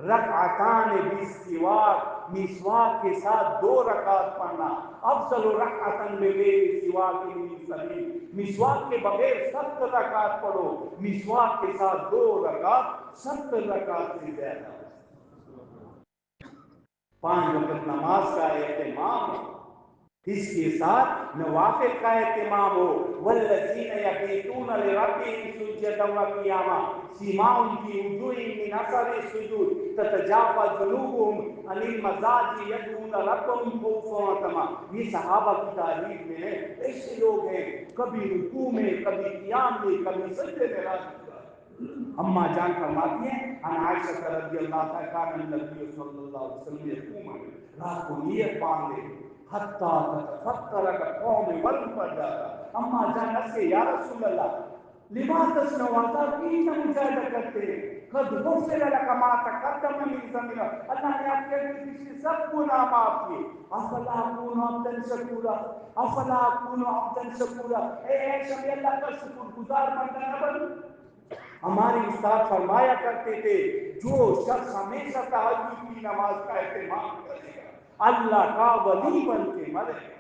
رکعتان بالسواک، مسواک کے ساتھ 2 رکعت پڑھنا، افضل رکعتن بغیر سواک من سبیل، مسواک کے بغیر 70 رکعت پڑھو، مسواک کے ساتھ 2 رکعت 70 رکعت سے زیادہ۔ 5 وقت نماز کا اہتمام ہے، اس کے ساتھ نوافل کا اہتمام ہو. والذین یبیتون لربہم سجدا وقیاما سیماؤہم فی وجوہہم من اثر السجود تتجافی جنوبہم عن المضاجع یدعون ربہم خوفا وطمعا. یہ صحابہ کی تعریف میں ہے. ایسے لوگ ہیں کبھی رکوع میں، کبھی قیام میں، کبھی سجدے میں راضی. اما جان فرماتی ہیں ان عائشہ رضی اللہ تعالیٰ کان النبی صلی اللہ علیہ وسلم یقوم رات کو نیت باندھے حتی تتفطر كقوم والفجر. اما جان سے یا رسول اللہ لما تصنعون کی مجاہدہ کرتے ہیں قد غفر لك ما تقدم من ذنبك. اللہ نے آپ کے پچھلے سب گناہ معاف کیے. افلا اكون عبدا شکورا افلا اكون عبدا شکورا. اے شکر اللہ کا شکر گزار بندہ نہ بنوں. ہمارے استاد فرمایا کرتے تھے جو شخص ہمیشہ تہجد کی نماز کا اہتمام کرے گا اللہ کا ولی بن کے مرے گا.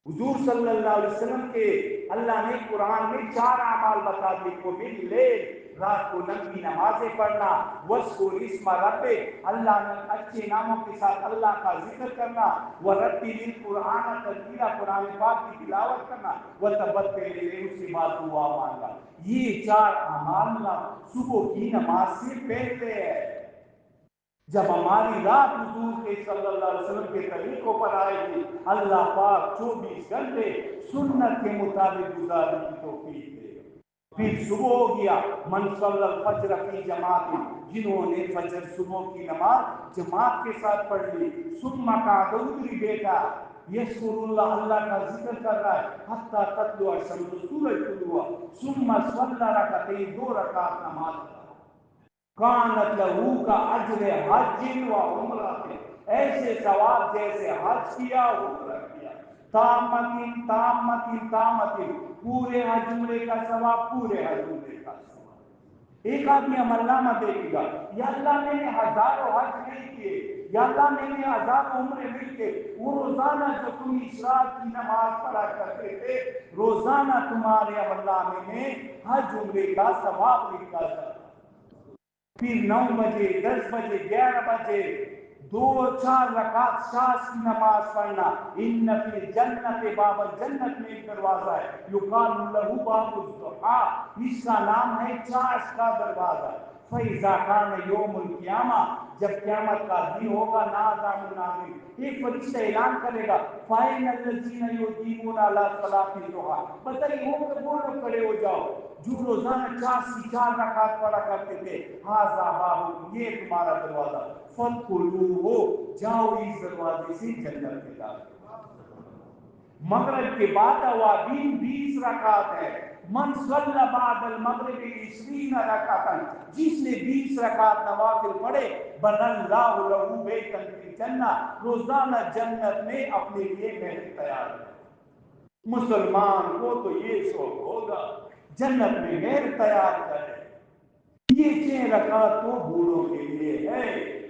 حضور صلی اللہ علیہ وسلم کے اللہ نے قرآن میں 4 اعمال بتا دیے. کو باللیل رات کو لمبی نمازیں پڑھنا، وَاذْكُرِ اسْمَ رَبِّكَ اللہ نے اچھے ناموں کے ساتھ اللہ کا ذکر کرنا، وَرَتِّلِ الْقُرْآنَ تَرْتِیلًا قرآن پاک کی تلاوت کرنا، وَتَبَتَّلْ إِلَیْهِ اس کے بعد دعا مانگنا. یہ 4 اعمال صبح کی نماز سے پہلے ہے. جب ہماری رات حضور کے صلی اللہ علیہ وسلم کے طریقوں پر آئے گی اللہ پاک 24 گھنٹے سنت کے مطابق گزارنے کی توفیق دے گا. پھر صبح ہو گیا من صلی الفجر فی جماعت جنہوں نے فجر صبح کی نماز جماعت کے ساتھ پڑھ لی. ثم قعد ادری بیٹا یذکر اللہ اللہ کا ذکر کر رہا ہے حتی تطلع الشمس سورج طلوع ثم صلی رکعتین 2 رکعت نماز کانت لہو کا اجر حج و عمرہ. ایسے ثواب جیسے حج کیا عمرہ کیا. تامتن تامتن تامتن پورے حج عمرے کا ثواب پورے حج عمرے کا ثواب. ایک آدمی عمل نامہ دیکھے گا یا اللہ میں نے ہزاروں حج نہیں کیے یا اللہ میں نے ہزاروں عمرے نہیں کیے. وہ روزانہ جو تم اشراق کی نماز پڑھا کرتے تھے روزانہ تمہارے عمل نامے میں حج عمرے کا ثواب لکھا جاتا. پھر 9 بجے 10 بجے 11 بجے 2-4 رکعت شاش کی نماز پڑھنا. ان فی الجنت باب جنت میں ایک دروازہ ہے یقال لہ باب الضحیٰ اس کا نام ہے چاش کا دروازہ. فَإِذَا كَانَ يَوْمُ الْقِيَامَةِ جب قیامت کا دن ہوگا نادى منادٍ ایک فرشتہ اعلان کرے گا فَأَيْنَ الَّذِينَ يُدِيمُونَ عَلَىٰ صَلَاةِ الضُّحَىٰ. بتائیے وہ لوگ کھڑے ہو جاؤ جو روزانہ 4 رکعت پڑھا کرتے تھے. ہاذا بابکم یہ تمہارا دروازہ فادخلوہ جاؤ اس دروازے سے جنت میں داخل. مغرب کے بعد اوابین 20 رکعت ہے. من صلی بعد المغرب 20 رکعت جس نے 20 رکعت نوافل پڑھے بنى اللہ لہ بیتا فی الجنہ روزانہ جنت میں اپنے لیے محل تیار ہے. مسلمان کو تو یہ شوق ہوگا جنت میں محل تیار کرے. یہ 6 رکعت تو بوڑھوں کے لیے ہے.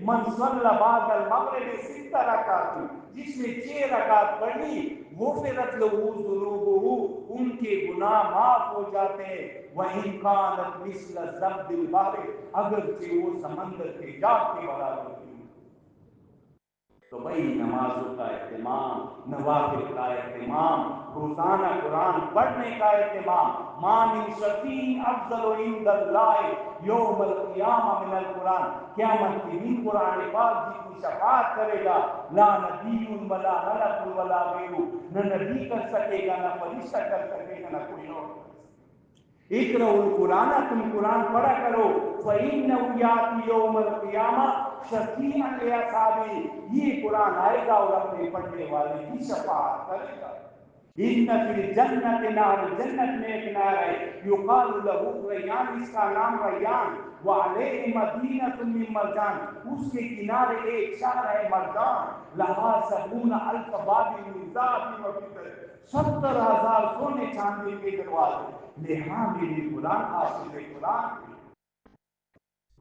من صلی بعد المغرب 6 رکعت جس نے 6 رکعت پڑھی غفرت لہ ذنوبہ ان کے گناہ معاف ہو جاتے ہیں. وَإِنْ كَانَتْ مِثْلَ زَبْدِ الْبَحْرِ اگرچہ وہ سمندر کے جاگ کے برابر ہوتی. تو بھائی نمازوں کا اہتمام، نوافل کا اہتمام، روزانہ قرآن پڑھنے کا اہتمام. ما من شفیع افضل عند اللہ یوم القیامہ من القرآن. قیامت کے دن قرآن پاک جتنی شفاعت کرے گا لا نبی ولا ملک ولا غیر نہ نبی کر سکے گا نہ فرشتہ کر سکے گا نہ کوئی اور. اقرؤوا القرآن تم قرآن پڑھا کرو فإنه یأتی یوم القیامہ شفیعا لأصحابہ یہ قرآن آئے گا اور اپنے پڑھنے والے کی شفاعت کرے گا. ان فی الجنت نہر جنت میں ایک نہر ہے یقال لہ ریان اس کا نام ریان وعلیہ مدینۃ من مرجان اس کے کنارے ایک شہر ہے مرجان. لہا 70,000 باب من ذهب وفضة 70,000 سونے چاندی کے دروازے. لحامل قرآن حافظ قرآن.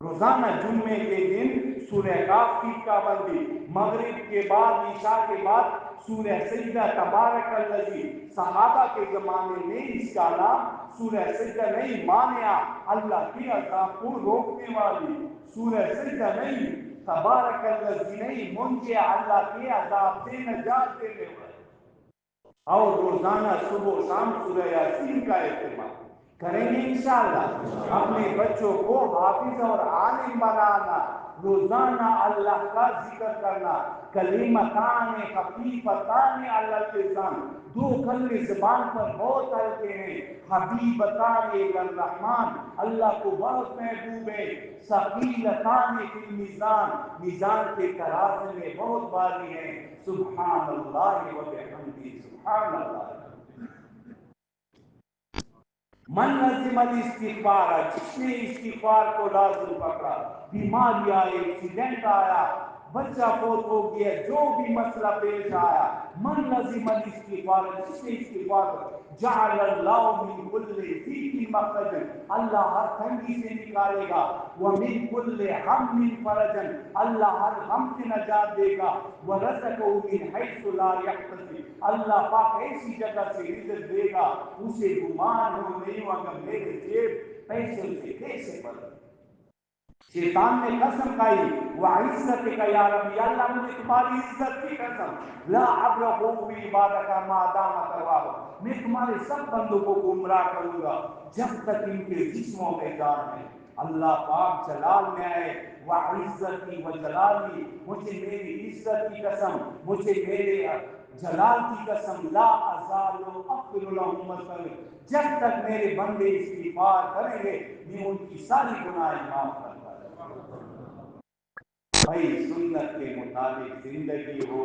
روزانہ جمعے کے دن سورہ کاف کی پابندی. مغرب کے بعد عشاء کے بعد سورہ سجدہ تبارک الذی. صحابہ کے زمانے میں اس کا نام سورہ سجدہ نہیں مانیا اللہ کی عذاب کو روکنے والی سورہ سجدہ نہیں تبارک الذی نہیں مجھے اللہ کے عذاب سے نجات دینے والا. اور روزانہ صبح و شام سورہ یاسین کا اہتمام کریں گے انشاءاللہ. اپنے بچوں کو حافظ اور عالم بنانا, روزانہ اللہ کا ذکر کرنا. کلمتان خفیفتان علی اللسان, دو کلمے زبان پر بہت ہلکے ہیں. حبیبتان الی الرحمن, اللہ کو بہت محبوب ہے. ثقیلتان فی المیزان, میزان کے ترازو میں بہت بھاری ہیں. سبحان اللہ و بحمدہ, سبحان اللہ. من لازم الاستغفار, جس نے استغفار کو لازم پکڑا. بیماری آئے, ایکسیڈنٹ آیا, بچہ فوت ہو گیا, جو بھی مسئلہ پیش آیا, من لازم الاستغفار, جس نے استغفار کو, جعل اللہ من کل ضیق مخرجا, اللہ ہر تنگی سے نکالے گا. ومن کل ہم فرجا, اللہ ہر غم سے نجات دے گا. ورزقہ من حیث لا یحتسب, اللہ پاک ایسی جگہ سے رزق دے گا اسے گمان ہو نہیں ہوگا میرے جیب پیسے اسے کیسے بڑھ. شیطان نے قسم کھائی, وعزتک یا رب, یا اللہ مجھے تمہاری عزت کی قسم, لا ابرح بعبادک ما دامت ارواحهم, میں تمہارے سب بندوں کو گمراہ کروں گا جب تک ان کے جسموں میں جان ہے. اللہ پاک جلال میں آئے, وعزتی و جلالی, مجھے میری عزت کی قسم, مجھے میرے جلال کی قسم, لا ازال اغفر لهم مثلا, جب تک میرے بندے استغفار کریں گے میں ان کی ساری گناہیں معاف کروں. بھائی سنت کے مطابق زندگی ہو,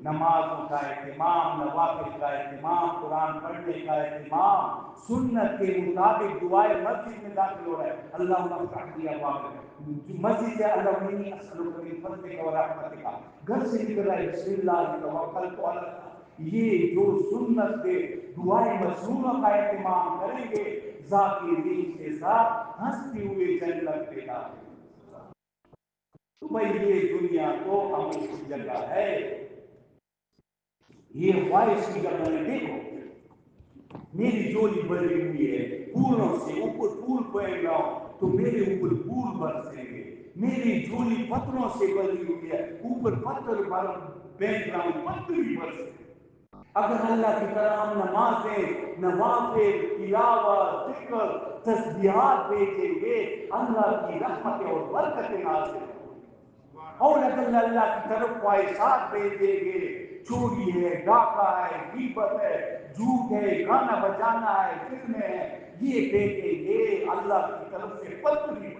نمازوں کا اہتمام, نوافل کا اہتمام, قرآن پڑھنے کا اہتمام, سنت کے مطابق دعائیں مسجد میں داخل ہو رہا ہے. اللہم افتح لی ابواب, مسجد سے اللہم انی اسألک من فضلک و رحمتک, گھر سے نکل رہا ہے بسم اللہ توکلت علی اللہ. یہ جو سنت کے دعائیں مسنونہ کا اہتمام کریں گے, ذاکرین کے ساتھ ہنستے ہوئے جنت میں داخل. تو بھئی یہ دنیا تو عمل کی جگہ ہے, یہ خواہش کی جگہ ہے. دیکھو میری جولی بھری ہوئی ہے, پھولوں سے اوپر پھول پہن رہا ہوں تو میرے اوپر پھول برسیں گے. میری جولی پتھروں سے بھری ہوئی ہے, اوپر پتھر پہن رہا ہوں, پتھر بھی برسیں گے. اگر اللہ کی طرح ہم نمازیں, نوافل, تلاوت, ذکر, تسبیحات بھیجیں گے, اللہ کی رحمتیں اور برکتیں نازل ہوں. اور اگر اللہ کی طرف خواہشات بھیجیں گے, چوری ہے, ڈاکہ ہے, غیبت ہے, جھوٹ ہے, گانا بجانا ہے, فلمیں ہیں, یہ بھیجیں گے, اللہ کی طرف سے پتہ نہیں.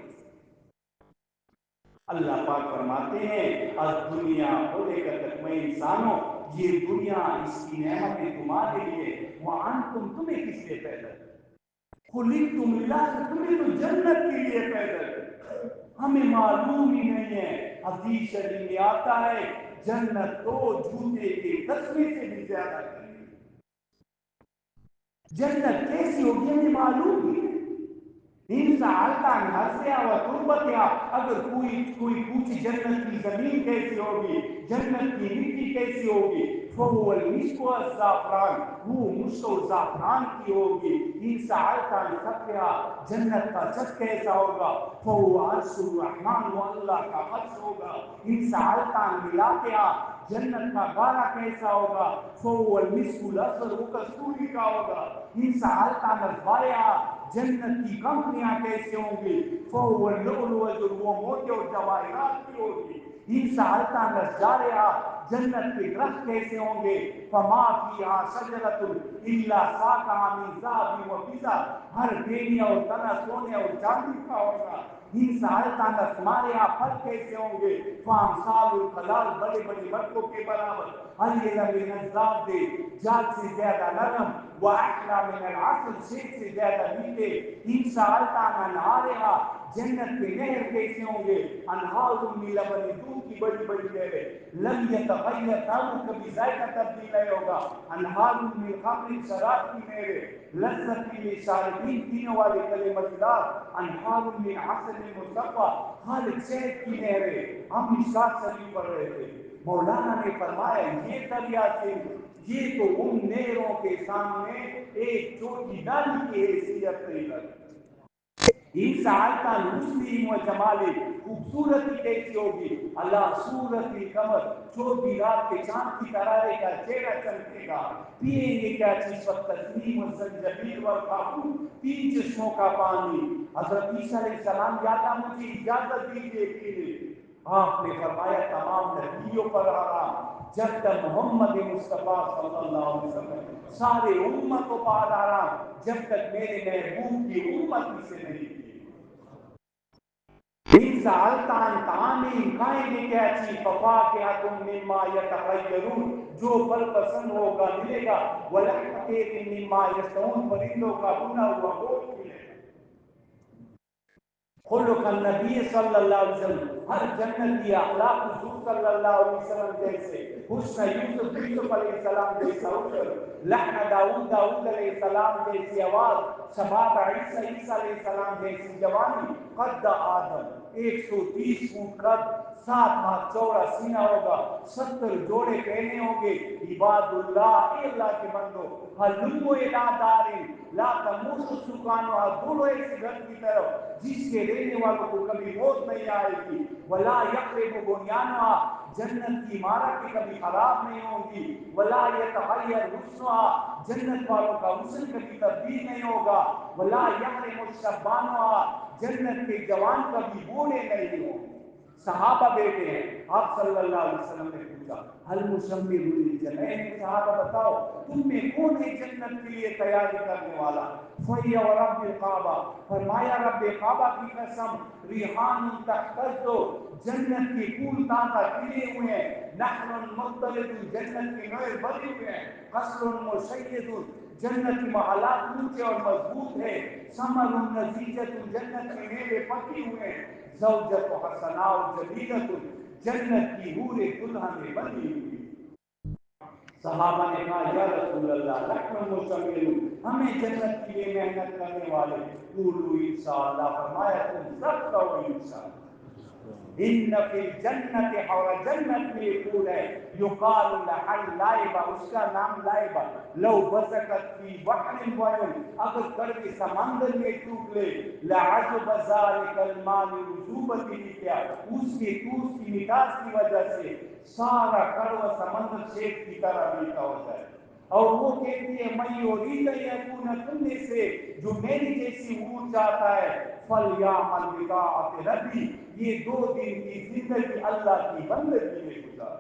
اللہ پاک فرماتے ہیں از دنیا خودے کا تکمہ انسانوں, یہ دنیا اس کی نعمتیں تمہارے لیے, وانتم, تمہیں کس لیے پیدا کیا, خلقتم للہ, تمہیں تو جنت کے لیے پیدا کیا. ہمیں معلوم ہی نہیں ہے. حدیث شریف میں آتا ہے جنت تو جوتے کے تسمے سے بھی زیادہ قریب. جنت کیسی ہوگی ہمیں معلوم ہی نہیں. انسان ہنسیا و تربتیا, اگر کوئی پوچھے جنت کی زمین کیسی ہوگی, جنت کی مٹی کیسی ہوگی, فهو المسك والزعفران, وہ مشک و زعفران کی ہوگی. انسان سکیا, جنت کا چھت کیسا ہوگا, فهو عرش الرحمن, وہ اللہ کا عرش ہوگا. انسان ملاقیا, جنت کا گانا کیسا ہوگا, فهو المسك الاسود, وہ کستوری کا ہوگا. انسان ازوایا, جنت کی کمپنیاں کیسے ہوں گی, فهو اللؤلؤ والمرجان, وہ موتی اور جواہرات کی ہوگی. انسان نشجاریا, جنت کے درخت کیسے ہوں گے, فما فیہا شجرۃ الا ساقها من ذهب وفضہ, ہر ڈیریا اور تنا سونے اور چاندی کا ہوگا. انسان ثماریا, پھل کیسے ہوں گے, فامثال الخلال, بڑے بڑے مٹکوں کے برابر. الیل من الذات, جال سے زیادہ نرم, واحلی من العسل, شیر سے زیادہ میٹھے. انسان انہاریا, جنت کے نہر کیسے ہوں گے, انہار من لبن, دودھ کی بڑی بڑی نہریں. لم یتغیر طعمہ, کبھی ذائقہ تبدیل نہیں ہوگا. انہار من خمر, شراب کی نہریں. لذت للشاربین, پینے والے گلے مزیدار. انہار من عسل مصفی, خالص شہد کی نہریں. ہم مشکات شریف پڑھ رہے تھے, مولانا نے فرمایا یہ دریا سے, یہ تو ان نہروں کے سامنے ایک چھوٹی ڈالی کی حیثیت نہیں رکھتی. ان سالت عن حسنی و جمالی، خوبصورتی کیسی ہوگی؟ اللہ صورتی قمر، چوبی رات کے چاند کی طرح کا چہرہ چمکے گا۔ پیئیں گے کیا چیز؟ وقت تسلیم و زنجبیل و کافور، 3 چشموں کا پانی۔ حضرت عیسیٰ علیہ السلام یا اللہ مجھے اجازت دیجیے پینے۔ آپ نے فرمایا تمام نبیوں پر حرام، جب تک محمد مصطفیٰ صلی اللہ علیہ وسلم، سارے امتوں پر حرام جب تک میرے محبوب کی امت اسے نہیں کی۔ ان سالت عن طعام، کھائیں گے کیا چیز؟ فواکہۃ مما یتخیرون، جو پھل پسند ہوگا ملے گا، ولحم طیر مما یشتہون، پرندوں کا بھنا ہوا گوشت ملے گا۔ خلق النبی صلی اللہ علیہ وسلم، ہر جنتی اخلاق حضور صلی اللہ علیہ وسلم جیسے، حسن یوسف علیہ السلام جیسا حسن، لحن داؤد علیہ السلام جیسی آواز، شباب عیسیٰ علیہ السلام جیسی جوانی، قد آدم 130 فٹ قد، 7 ہاتھ چوڑا سینہ ہوگا، 70 جوڑے پہنے ہوں گے۔ عباد اللہ، اے اللہ کے بندو، ہلمو الی دار لا تموت سکانها، دوڑو ایسے گھر کی طرف جس کے رہنے والوں کو کبھی موت نہیں آئے گی، ولا یخرب بنیانها، جنت کی عمارتیں کبھی خراب نہیں ہوں گی، ولا یتغیر حسنها، جنت والوں کا حسن کبھی تبدیل نہیں ہوگا، ولا یحرم شبانها، جنت کے جوان کبھی بوڑھے نہیں ہوں گے۔ صحابہ بیٹے ہیں، آپ صلی اللہ علیہ وسلم نے پوچھا حل مشمر الجنین، صحابہ بتاؤ تم میں کون ہے جنت کے لیے تیاری کرنے والا؟ فَيَّ وَرَبِّ الْقَعْبَةِ، فرمایا رب کعبہ کی قسم، ریحان تحتز، جنت کے پھول تازہ کھلے ہوئے ہیں، نخل مختلف، جنت کے نوے بھرے ہوئے ہیں، قصر مشید، جنت کی محلات اونچے اور مضبوط ہے، ثمر نضیجۃ، جنت کے میوے پکے ہوئے ہیں، زوجۃ حسناء جمیلۃ، جنت کی حور دلہن بنی ہوئی۔ صحابہ نے کہا یا رسول اللہ نحن مشملون، ہمیں جنت کے لیے محنت کرنے والے، قولوا انشاءاللہ، فرمایا تم سب کہو انشاءاللہ۔ ان فی الجنت، اور جنت میں پھول ہے، یقال لها لائبہ، اس کا نام لائبہ، لو بزکت فی بحر وعین، اگر کڑوے سمندر میں ٹوٹ لے، لعذب ذلک الماء لعذوبتہ، کیا اس کے ٹوس کی مٹاس کی وجہ سے سارا کڑوا سمندر شیخ کی طرح میٹھا ہو جائے۔ اور وہ کہتی ہے میں یرید یکون، تم میں سے جو میری جیسی حور چاہتا ہے، فلیعمل بطاعت ربی، یہ 2 دن کی زندگی اللہ کی بندگی میں گزار۔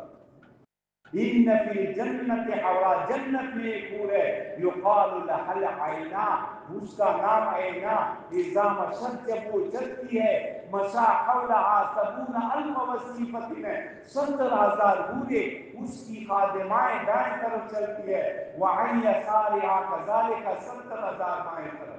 ان فی الجنت، حوا جنت میں ایک حور ہے، یقال لها العینا، اس کا نام عینا، اذا مشت، جب وہ چلتی ہے، مشا حولها 70,000 وصیفۃ، 70,000 حوریں اس کی خادمائیں دائیں طرف چلتی ہے، وعن یسارها کذالک، 70,000 بائیں طرف۔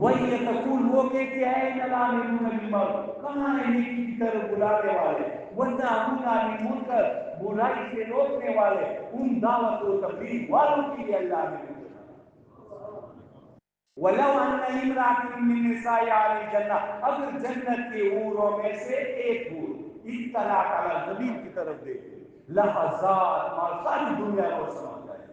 وہی تقول، وہ کہتی ہے ان العاملون بالمعروف، کہاں ہے نیکی کی طرف بلانے والے، والناہون عن المنکر، برائی سے روکنے والے، ان دعوت و تبلیغ والوں کے لیے اللہ نے بھیجا۔ وَلَوْ أَنَّ امْرَأَةً مِّن نِّسَاءِ أَهْلِ الْجَنَّةِ، اگر جنت کی حوروں میں سے ایک حور اطلعت علی الغیب کی طرف دیکھے، لَحَظَاتْ مَا، ساری دنیا کو سمجھ جائے،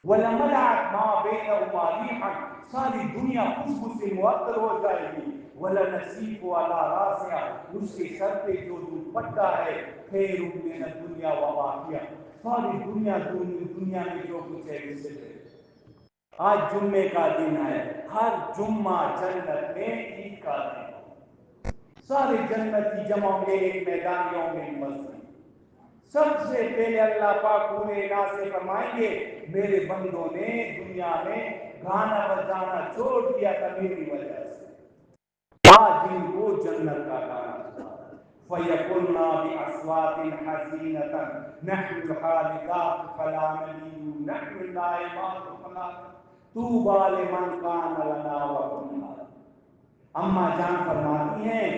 وَلَمَلَعَتْ مَا بَيْنَهُمَا رِيحًا، ساری دنیا خوشبو سے معطر ہو جائے گی، وَلَنَسِيبُ عَلَىٰ رَاسِهَا، اس کے سر پہ جو دوپٹہ ہے، خَيْرٌ مِّنَ الدُّنْيَا وَمَا فِيهَا، ساری دنیا میں جو کچھ ہے اس سے۔ آج جمعے کا دن ہے، ہر جمعہ جنت میں عید کا دن، سارے جنتی جمع ہوں گے ایک میدان یوم مسجد۔ سب سے پہلے اللہ پاک پورے ناز سے فرمائیں گے میرے بندوں نے دنیا میں گانا بجانا چھوڑ دیا تھا میری وجہ سے، آج ان کو جنت کا گانا سنا۔ فَيَقُلْنَا بِأَصْوَاتٍ حَسِينَةٍ نَحْنُ الْخَالِدَاتُ فَلَا نَلِينُ نَحْنُ النَّائِمَاتُ فَلَا طُوبَىٰ لِمَنْ كَانَ لَنَا وَكُنَّا۔ اماں جان فرماتی ہیں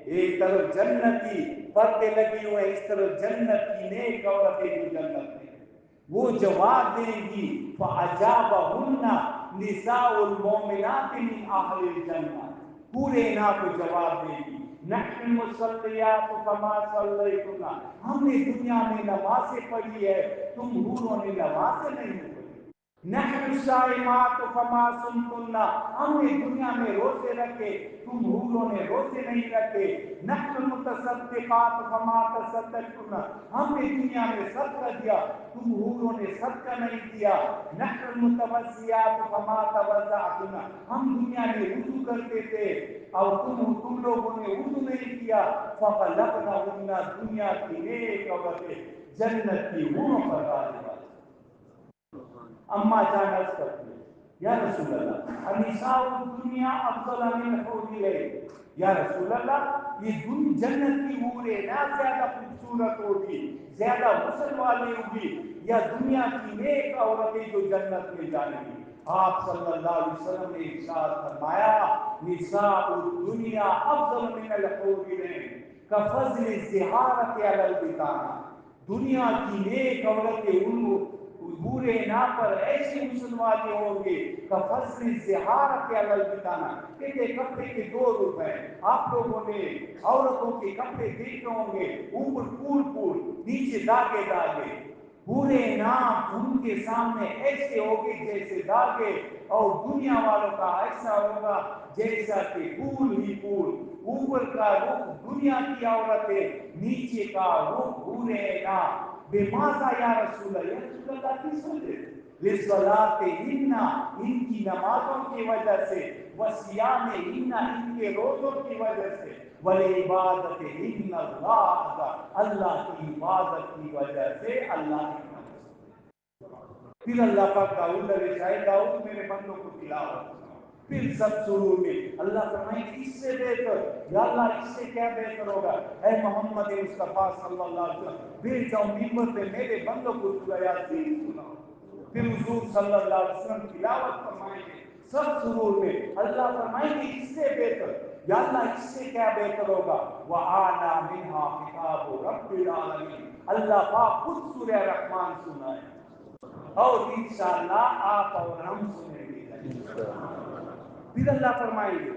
ایک طرف جنتی پردے لگی ہوئے، اس طرف جنت کی نیک عورتیں جو جنت میں، وہ جواب دیں گی فَأَجَابَهُنَّ نِسَاءُ الْمُؤْمِنَاتِ مِنْ أَهْلِ الْجَنَّةِ، پورے نا کو جواب دے گی نحن مصلیات کما صلیتنا، ہم نے دنیا میں نمازیں پڑھی ہے، تم حوروں نے نمازیں نہیں پڑھی۔ نحن الصائمات فما صمتن، ہم نے دنیا میں روزے رکھے، تم حوروں نے روزے نہیں رکھے. نحن المتصدقات فما تصدقتن، ہم نے دنیا میں صدقہ دیا، تم حوروں نے صدقہ نہیں دیا. نحن المتوضیات فما توضعتن، ہم دنیا میں وضو کرتے تھے اور تم لوگوں نے وضو نہیں کیا. فغلبنہن، دنیا کی نیک عورتیں جنت کی حوروں پر غالب آ. اما جان عرض کرتی ہے یا رسول اللہ النساء الدنیا افضل من الحور العین، یا رسول اللہ یہ جنت کی حوریں نہ زیادہ خوبصورت ہوگی، زیادہ حسن والی ہوگی، یا دنیا کی نیک عورتیں جو جنت میں جائیں گی. آپ صلی اللہ علیہ وسلم نے ارشاد فرمایا نساء الدنیا افضل من الحور العین کفضل الزہارۃ علی البطانہ، دنیا کی نیک عورتیں ان بورے نا پر ایسے حسن والے ہوں گے کہ فضل زہارت علی البطانہ، کہتے کپڑے کے 2 روپے. آپ لوگوں نے عورتوں کے کپڑے دیکھے ہوں گے، اوپر پھول پھول نیچے داغے داغے، پورے نام ان کے سامنے ایسے ہوگے جیسے داغے، اور دنیا والوں کا ایسا ہوگا جیسا کہ پھول ہی پھول. اوپر کا رخ دنیا کی عورتیں، نیچے کا رخ پورے نام. بے ماذا یا رسول اللہ، یا رسول اللہ کس وجہ سے؟ لِصَلَاتِهِنَّ، ان کی نمازوں کی وجہ سے، وَصِيَامِهِنَّ، ان کے روزوں کی وجہ سے، وَلِعِبَادَتِهِنَّ اللَّهَ، اللہ کی عبادت کی وجہ سے اللہ کی نماز. پھر اللہ پاک داؤد علیہ شاہد داؤد میرے بندوں کو تلاوت، پھر سب شروع میں اللہ فرمائے اس سے بہتر، یا اللہ اس سے کیا بہتر ہوگا، اے محمد مصطفیٰ صلی اللہ علیہ وسلم بھیج جاؤ ممبر پہ میرے بندوں کو سورہ یاسین سناؤ. پھر حضور صلی اللہ علیہ وسلم تلاوت فرمائیں گے سب سرور میں. اللہ فرمائیں گے اس سے بہتر، یا اللہ اس سے کیا بہتر ہوگا. وَآنَا مِنْهَا کِتَابُ رَبِّ الْعَالَمِينَ، اللہ پاک خود سورہ رحمان سنائے، اور انشاءاللہ آپ اور ہم سنیں گے. پھر اللہ فرمائیں گے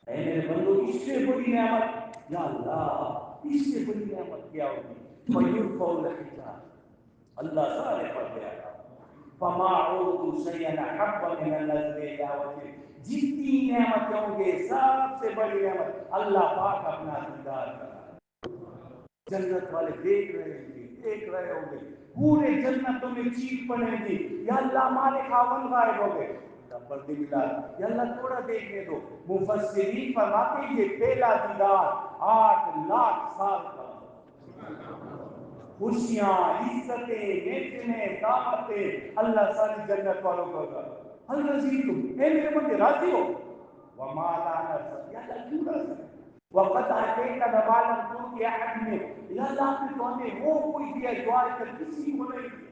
اے میرے بندو اس سے بڑی نعمت، یا اللہ اس سے بڑی نعمت کیا ہوگی. فَيُرْفَعُ الْحِجَابُ، اللہ سارے پردے ہٹا. فَمَا عُوتُوا شَيْئًا أَحَبَّ مِنَ النَّذْرِ إِلَىٰ وَجْهِهِ، جتنی نعمتیں ہوں گے سب سے بڑی نعمت اللہ پاک اپنا دیدار کرا. جنت والے دیکھ رہے ہوں گے، دیکھ رہے ہوں گے، پورے جنتوں میں چیخ پڑے گی یا اللہ ہمارے خاوند غائب ہو گئے. پردے ملا یا اللہ تھوڑا دیکھنے دو. مفسرین فرماتے ہیں یہ پہلا دیدار 8,00,000 سال کا. خوشیاں، عزتیں، نیچنے، دعوتیں اللہ ساری جنت والوں کو ہوگا. حل رضیتم، اے میرے بندے راضی ہو. وما لا نفس، یا اللہ کیوں راضی ہے. وقت آتیک ما لم تؤت احد میں، یا اللہ آپ نے تو ہمیں وہ کوئی دیا جو آج تک کسی کو نہیں دیا.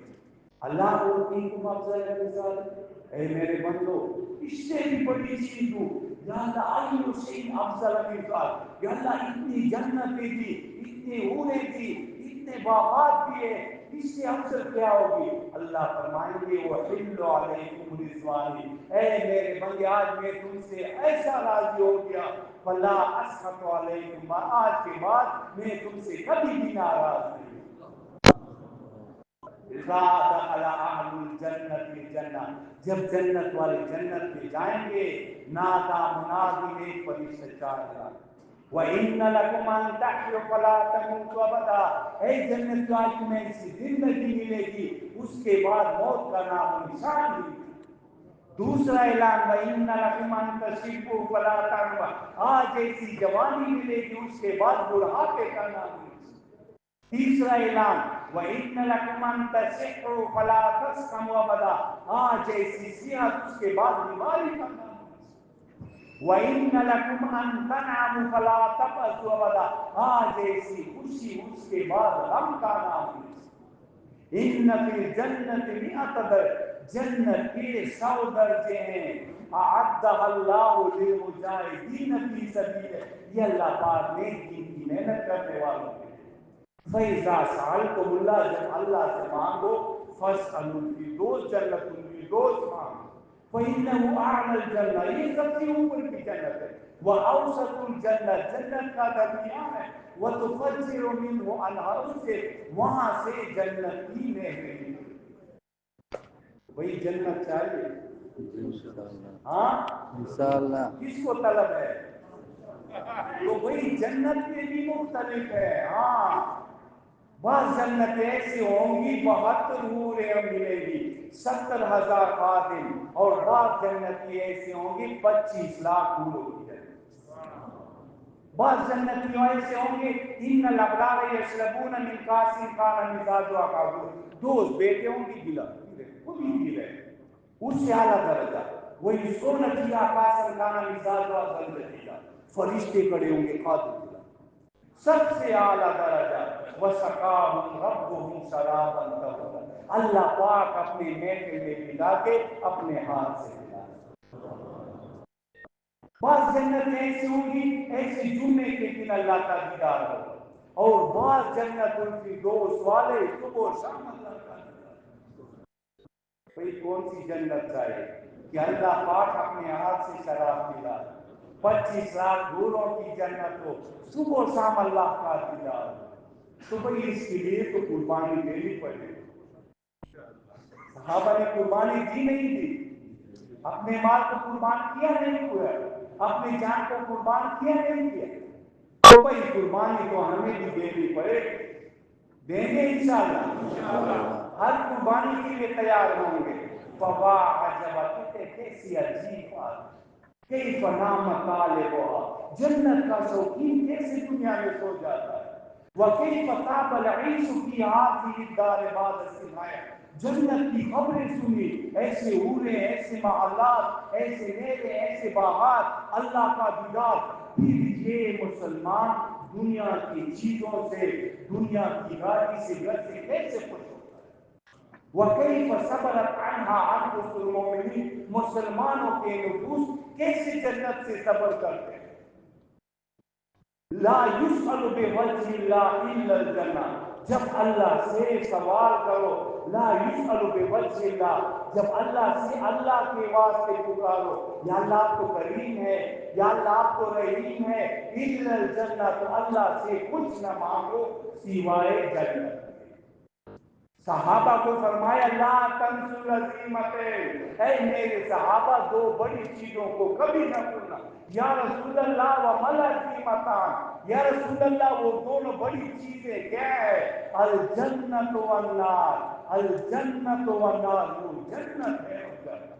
اللہ اوتیکم افضل الرزق، اے میرے بندو اس سے بھی بڑی چیز دوں. یا اللہ ائل شیء افضل من ذلک، یا اللہ اتنی جنتیں دی، اتنی حوریں دی، اتنے باغات دیے، اس سے افضل کیا ہوگی. اللہ فرمائیں گے وحل علیکم رضوانی، اے میرے بندے آج میں تم سے ایسا راضی ہو گیا فلا اسخط علیکم، آج کے بعد میں تم سے کبھی بھی ناراض نہیں. اذا دخل اہل الجنت الجنہ، جب جنت والے جنت میں جائیں گے نادا منادی، ایک فرشتہ چاہتا وَإِنَّ لَكُمْ أَن تَحْيُوا فَلَا تَمُوتُوا أَبَدًا، اے جنت جو آج تمہیں ایسی زندگی ملے گی اس کے بعد موت کا نام و نشان نہیں. دوسرا اعلان وَإِنَّ لَكُمْ أَن تَشِبُّوا فَلَا تَعْمَى، آج ایسی جوانی ملے گی اس کے بعد بڑھاپے کا نام نہیں. تیسرا اعلان وَإِنَّ لَكُمْ أَن تَصِحُّوا فَلَا تَسْقَمُوا أَبَدًا، آج ایسی صحت اس کے بعد بیماری کا نام. وَإِنَّ لَكُمْ أَن تَنْعَمُوا فَلَا تَبْأَسُوا أَبَدًا، آج ایسی خوشی اس کے بعد غم کا نام. إِنَّ فِي الْجَنَّةِ مِئَةَ درجہ، جنت کے 100 درجے ہیں. أَعَدَّهَا اللَّهُ لِلْمُجَاهِدِينَ فِي سَبِيلِهِ، یہ اللہ پاک نے دین کی محنت کرنے والوں کے. فَإِذَا سَأَلْتُمُ اللَّهَ، جب اللہ سے مانگو فَاسْأَلُوا الْفِرْدَوْسَ، جنت الفردوس مانگو. فَإِنَّهُ أَعْلَى الْجَنَّةِ، یہ سب سے اوپر کی جنت ہے. وَأَوْسَطُ الْجَنَّةِ، جنت کا درمیان ہے. وَتُفَجِّرُ مِنْهُ أَنْهَارٌ، سے وہاں سے جنت کی نہریں. وہی جنت چاہیے انشاءاللہ ہاں انشاءاللہ کس کو طلب ہے تو وہی جنت میں بھی مختلف ہے ہاں بعض جنت ایسی ہوں گی 72 حوریں ملے گی 70,000 خادم اور بعض جنتی ایسی ہوں گی 25 لاکھ حوروں کی جنت بعض جنتی ایسے ہوں گے ان الابرار یشربون من کاس کان مزاجها کافور دوست بیٹے ہوں گی گلا وہ بھی گلا اس سے اعلیٰ درجہ وہی سونا کیا کاسن کانا مزاجها زنجبیلا فرشتے کھڑے ہوں گے خادم سب سے اعلیٰ درجہ وَسَقَاهُمْ رَبُّهُمْ شَرَابًا طَهُورًا اللہ پاک اپنے میٹھے میں ملا کے اپنے ہاتھ سے ملا بعض جنت ایسی ہوں گی ایسے جمعے کے دن اللہ کا دیدار ہو اور بعض جنت ان کی دوست والے صبح و شام اللہ کا دیدار بھئی کون سی جنت چاہیے کہ اللہ پاک اپنے ہاتھ سے شراب پلا 25 لاکھ حوروں کی جنت ہو صبح و شام اللہ کا دیدار تو بھئی اس کے لیے تو قربانی دینی پڑے صحابہ نے قربانی دی نہیں دی اپنے مال کو قربان کیا نہیں ہوا اپنی جان کو قربان کیا نہیں کیا تو بھئی قربانی تو ہمیں بھی دینی پڑے دیں گے انشاءاللہ ہر قربانی کے لیے تیار ہوں گے فوا عجبا کیسی عجیب بات کیف نام طالبها جنت کا شوقین کیسے دنیا میں سو جاتا ہے وکیف طاب العیش فی هذه الدار بعد الصبح جنت کی خبریں سنی ایسے حوریں ایسے محلات ایسے میوے ایسے باغات اللہ کا دیدار پھر یہ مسلمان دنیا کی چیزوں سے دنیا کی گاڑی سے گھر سے کیسے خوش ہوتا ہے وَكَيْفَ صَبَرَتْ عَنْهَا أَنفُسُ الْمُؤْمِنِينَ مسلمانوں کے نفوس کیسے جنت سے صبر کرتے ہیں لا يسأل بوجه الله إلا الجنة جب اللہ سے سوال کرو لا يسأل بوجه الله جب اللہ سے اللہ کے واسطے پکارو یا اللہ آپ تو کریم ہے یا اللہ آپ تو رحیم ہے إلا الجنة تو اللہ سے کچھ نہ مانگو سوائے جنت صحابہ کو فرمایا لا تنسوا العظیمتین اے میرے صحابہ دو بڑی چیزوں کو کبھی نہ بھولنا یا رسول اللہ ومل عظیمتان یا رسول اللہ وہ دونوں بڑی چیزیں کیا ہے الجنت والنار الجنت والنار وہ جنت ہے اور جنت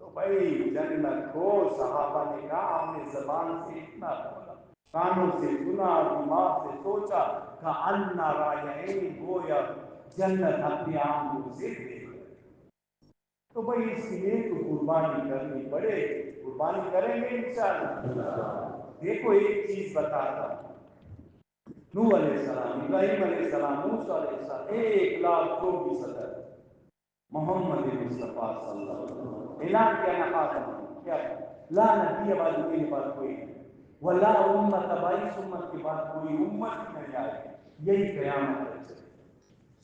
تو بھائی جنت کو صحابہ نے کہا ہم نے زبان سے اتنا بولا کانوں سے سنا دماغ سے سوچا کہ انا رایعین گویا جنت اپنی آنکھوں سے دیکھ تو بھائی اس لیے تو قربانی کرنی پڑے قربانی کریں گے انشاءاللہ دیکھو ایک چیز بتاتا ہوں نوح علیہ السلام ابراہیم علیہ السلام موسیٰ علیہ السلام 1,24,000 محمد مصطفیٰ صلی اللہ علیہ وسلم اعلان کیا نہ خاتم کیا لا نبی بعد کوئی بات کوئی ولا امت 22 امت کے بعد کوئی امت نہیں آئے یہی قیامت ہے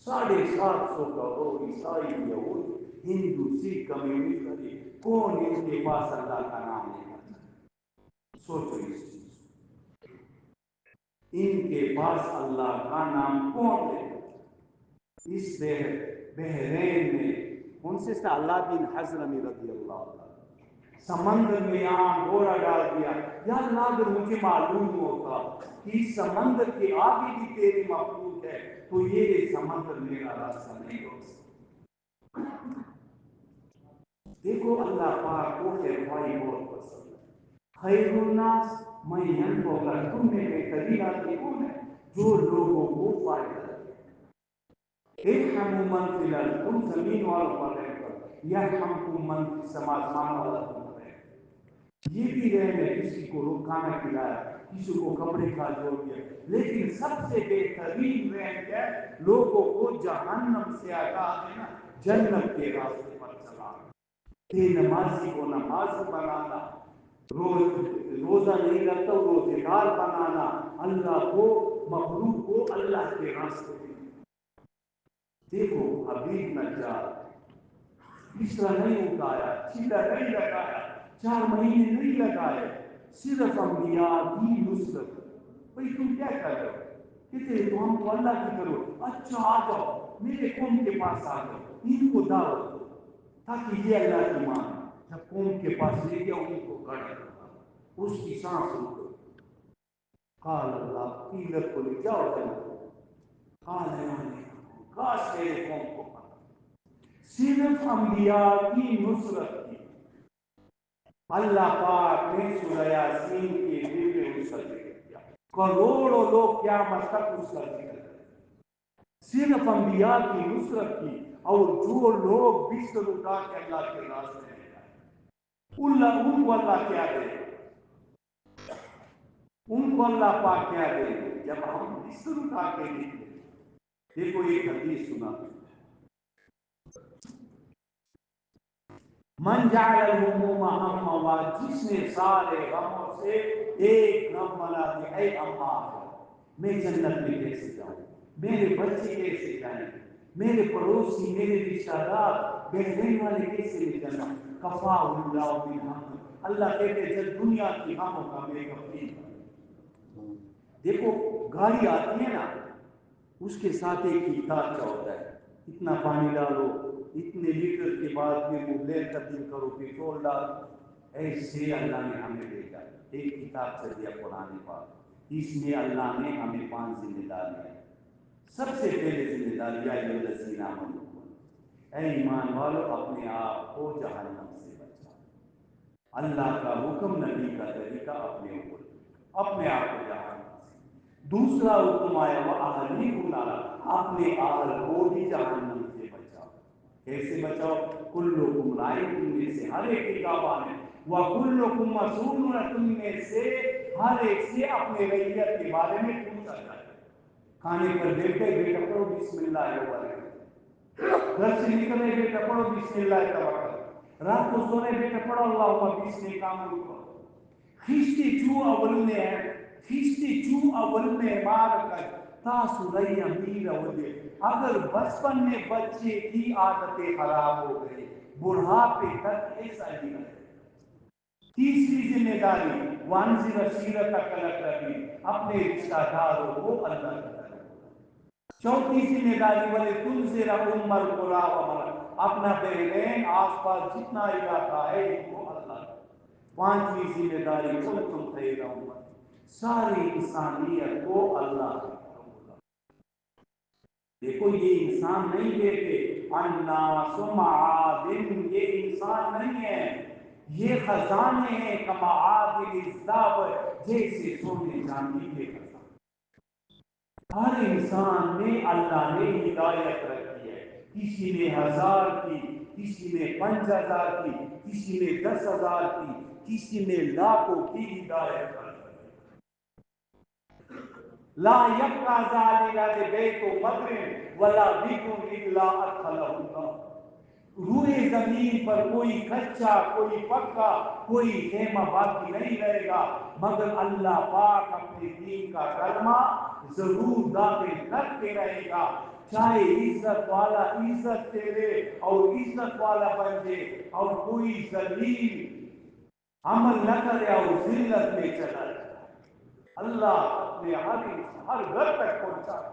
750 کروڑ عیسائی یہود ہندو سکھ کمیونٹی کون ان کے پاس اللہ کا نام لے کر سوچو اس چیز ان کے پاس اللہ کا نام کون لے اس بحرین میں ان سے اللہ بن حضرمی رضی اللہ عنہ سمندر میں یہاں گھوڑا ڈال دیا یا اللہ اگر مجھے معلوم ہوتا کہ اس سمندر کے آگے بھی تیری مخلوق ہے تو یہ سمندر میرا راستہ نہیں ہو سکتا دیکھو اللہ پاک کو خیرخواہی بہت پسند ہے خیر الناس من ينفع تم میں بہترین آدمی کون ہے جو لوگوں کو فائدہ دے ارحموا من فی الارض تم زمین والوں پر رحم کرو یرحمکم من فی السماء آسمان والا تم پر رحم یہ بھی رحم ہے کسی کو کھانا کھلایا کسی کو کپڑے کا جوڑ دیا لیکن سب سے بہترین رحم کیا ہے لوگوں کو جہنم سے ہٹا دینا جنت کے راستے پر چلانا بے نمازی کو نمازی بنانا روزہ نہیں رکھتا روزے دار بنانا اللہ کو مخلوق کو اللہ کے راستے میں دیکھو حبیب نجار بستر نہیں اٹھایا چیٹا نہیں لگایا 4 مہینے نہیں لگائے صرف انبیاء کی نصرت بھئی تم کیا کر رہے ہو کہتے ہیں تو ہم تو اللہ کی طرف، اچھا آ جاؤ میرے قوم کے پاس آ جاؤ، ان کو دعوت دو تاکہ یہ اللہ کی مان۔ جب قوم کے پاس لے گیا ان کو کڑا اس کی سانس رک گئی۔ قال اللہ قیلت کو لے جاؤ جاؤ، قال یعنی کاش میرے قوم کو پتا صرف انبیاء کی نصرت کی اللہ پاک نے سورہ یاسین کے دل میں اس کا ذکر کیا، کروڑوں لوگ قیامت تک اس کا ذکر کریں، صرف انبیاء کی نصرت کی، اور جو لوگ بستر اٹھا کے اللہ کے راستے میں جائیں ان کو اللہ کیا دے گا، ان کو اللہ پاک کیا دے گا جب ہم بستر اٹھا کے نکلے۔ دیکھو ایک حدیث سنا، من جعل الہموم ہما، جس نے سارے غموں سے ایک غم بنا دیا، اے اماں میں جنت میں کیسے جاؤں، میرے بچے کیسے جائیں، میرے پڑوسی، میرے رشتہ دار، بہن والے کیسے لے جانا، کفا اللہ من ہم، اللہ کہتے جب دنیا کی غموں کا میں کفیل۔ دیکھو گاڑی آتی ہے نا، اس کے ساتھ ایک کتابچہ ہوتا ہے، اتنا پانی ڈالو، اتنے لیٹر کے بعد پھر وہ بلین تبدیل کرو، پیٹرول ڈالو، ایسے اللہ نے ہمیں بھیجا ایک کتابچہ دیا قرآن پاک، اس میں اللہ نے ہمیں 5 ذمہ داریاں۔ سب سے پہلے ذمہ داری یا ایھا الذین آمنوا، اے ایمان والو اپنے آپ کو جہنم سے بچاؤ، اللہ کا حکم، نبی کا طریقہ اپنے اوپر، اپنے آپ کو جہنم سے۔ دوسرا حکم آیا وَأَهْلِيكُمْ نَارًا، اپنے اہل کو بھی جہنم سے بچاؤ۔ کیسے بچاؤ؟ کلکم راعٍ، تم میں سے ہر ایک کی نگہبان ہے، وَكُلُّكُمْ مَسْئُولٌ، تم میں سے ہر ایک سے اپنے رعیت کے بارے میں پوچھا جائے۔ کھانے پر بیٹھے بیٹا پڑھو بسم اللہ الرحمن الرحیم، گھر سے نکلے بیٹا پڑھو بسم اللہ توکل، رات کو سونے بیٹا پڑھو اللہم بسم کام پڑھو۔ خشتی چو اول میں ہے، خشتی چو اول میں مار کر تاسو رئی امیر ودے، اگر بچپن میں بچے کی عادتیں خراب ہو گئی بڑھاپے تک ایسا ہی رہے۔ تیسری ذمہ داری وانذر عشیرتک الاقربین، اپنے رشتہ داروں کو اللہ کی طرف۔ چوتھی ذمہ داری وَلِتُنذِرَ أُمَّ الْقُرَىٰ وَمَنْ، اپنا بہرین آس پاس جتنا علاقہ ہے ان کو اللہ۔ پانچویں ذمہ داری کُنتُم خَیْرَ أُمَّةٍ، ساری انسانیت کو اللہ کی طرف بلاؤ۔ دیکھو یہ انسان نہیں دیکھے الناس معادن، یہ انسان نہیں ہے، یہ خزانے ہیں کمعادن الذهب، جیسے سونے چاندی کے خزانے۔ ہر انسان میں اللہ نے ہدایت رکھی ہے، کسی نے 1000 کی، کسی نے 5000 کی، کسی نے 10,000 کی، کسی نے لاکھوں کی ہدایت رکھی۔ لا یبقى ذلك لبیت مدر ولا بکر الا ادخلہ اللہ، روئے زمین پر کوئی کچا، کوئی پکا، کوئی خیمہ باقی نہیں رہے گا مگر اللہ پاک اپنے دین کا کلمہ ضرور داخل کرتے رہے گا، چاہے عزت والا عزت دے دے اور عزت والا بن جائے، اور کوئی ذلیل عمل نہ کرے اور ذلت میں چلا جائے، اللہ اپنے ہر گھر تک پہنچا دے۔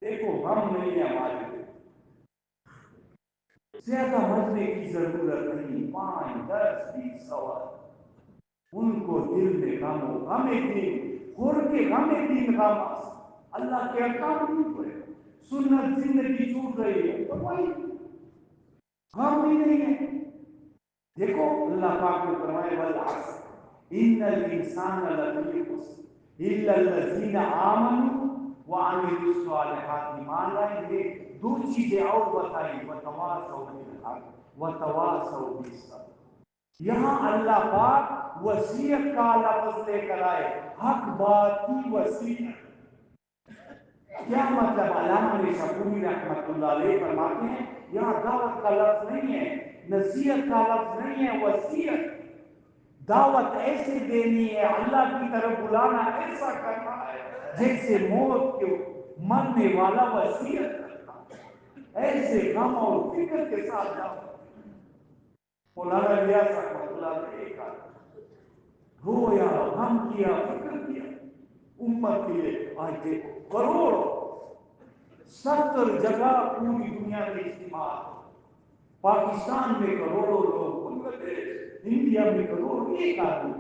دیکھو غم نہیں ہے ہمارے لیے، زیادہ مجمع کی ضرورت نہیں، 5 10 20 سوال ان کو دل میں غم ہو، غم دین خور کے غم دین غم، اللہ کے احکام ٹوٹ رہے، سنت زندگی چھوٹ رہی ہے تو کوئی غم بھی نہیں ہے۔ دیکھو اللہ پاک نے فرمایا والعصر ان الانسان لفی خسر الا الذین آمنوا وعملوا الصالحات، ایمان لائے، یہ 2 چیزیں اور بتائی، وتواصوا بالحق وتواصوا بالصبر۔ یہاں اللہ پاک وصیت کا لفظ لے کر آئے، حق بات کی وصیت۔ کیا مطلب؟ علامہ نشاپوری رحمۃ اللہ علیہ فرماتے ہیں یہاں دعوت کا لفظ نہیں ہے، نصیحت کا لفظ نہیں ہے، وصیت۔ دعوت ایسے دینی ہے، اللہ کی طرف بلانا ایسا کرنا ہے جیسے موت کے مرنے والا وصیت کرتا، ایسے غم اور فکر کے ساتھ دعوت۔ مولانا ریاض رحمۃ اللہ علیہ کہا رویا، غم کیا، فکر کیا، امت کے لیے آج دیکھو کروڑ 70 جگہ پوری دنیا میں اجتماع، پاکستان میں کروڑوں لوگ، بنگلہ دیش، انڈیا میں کروڑ، ایک آدمی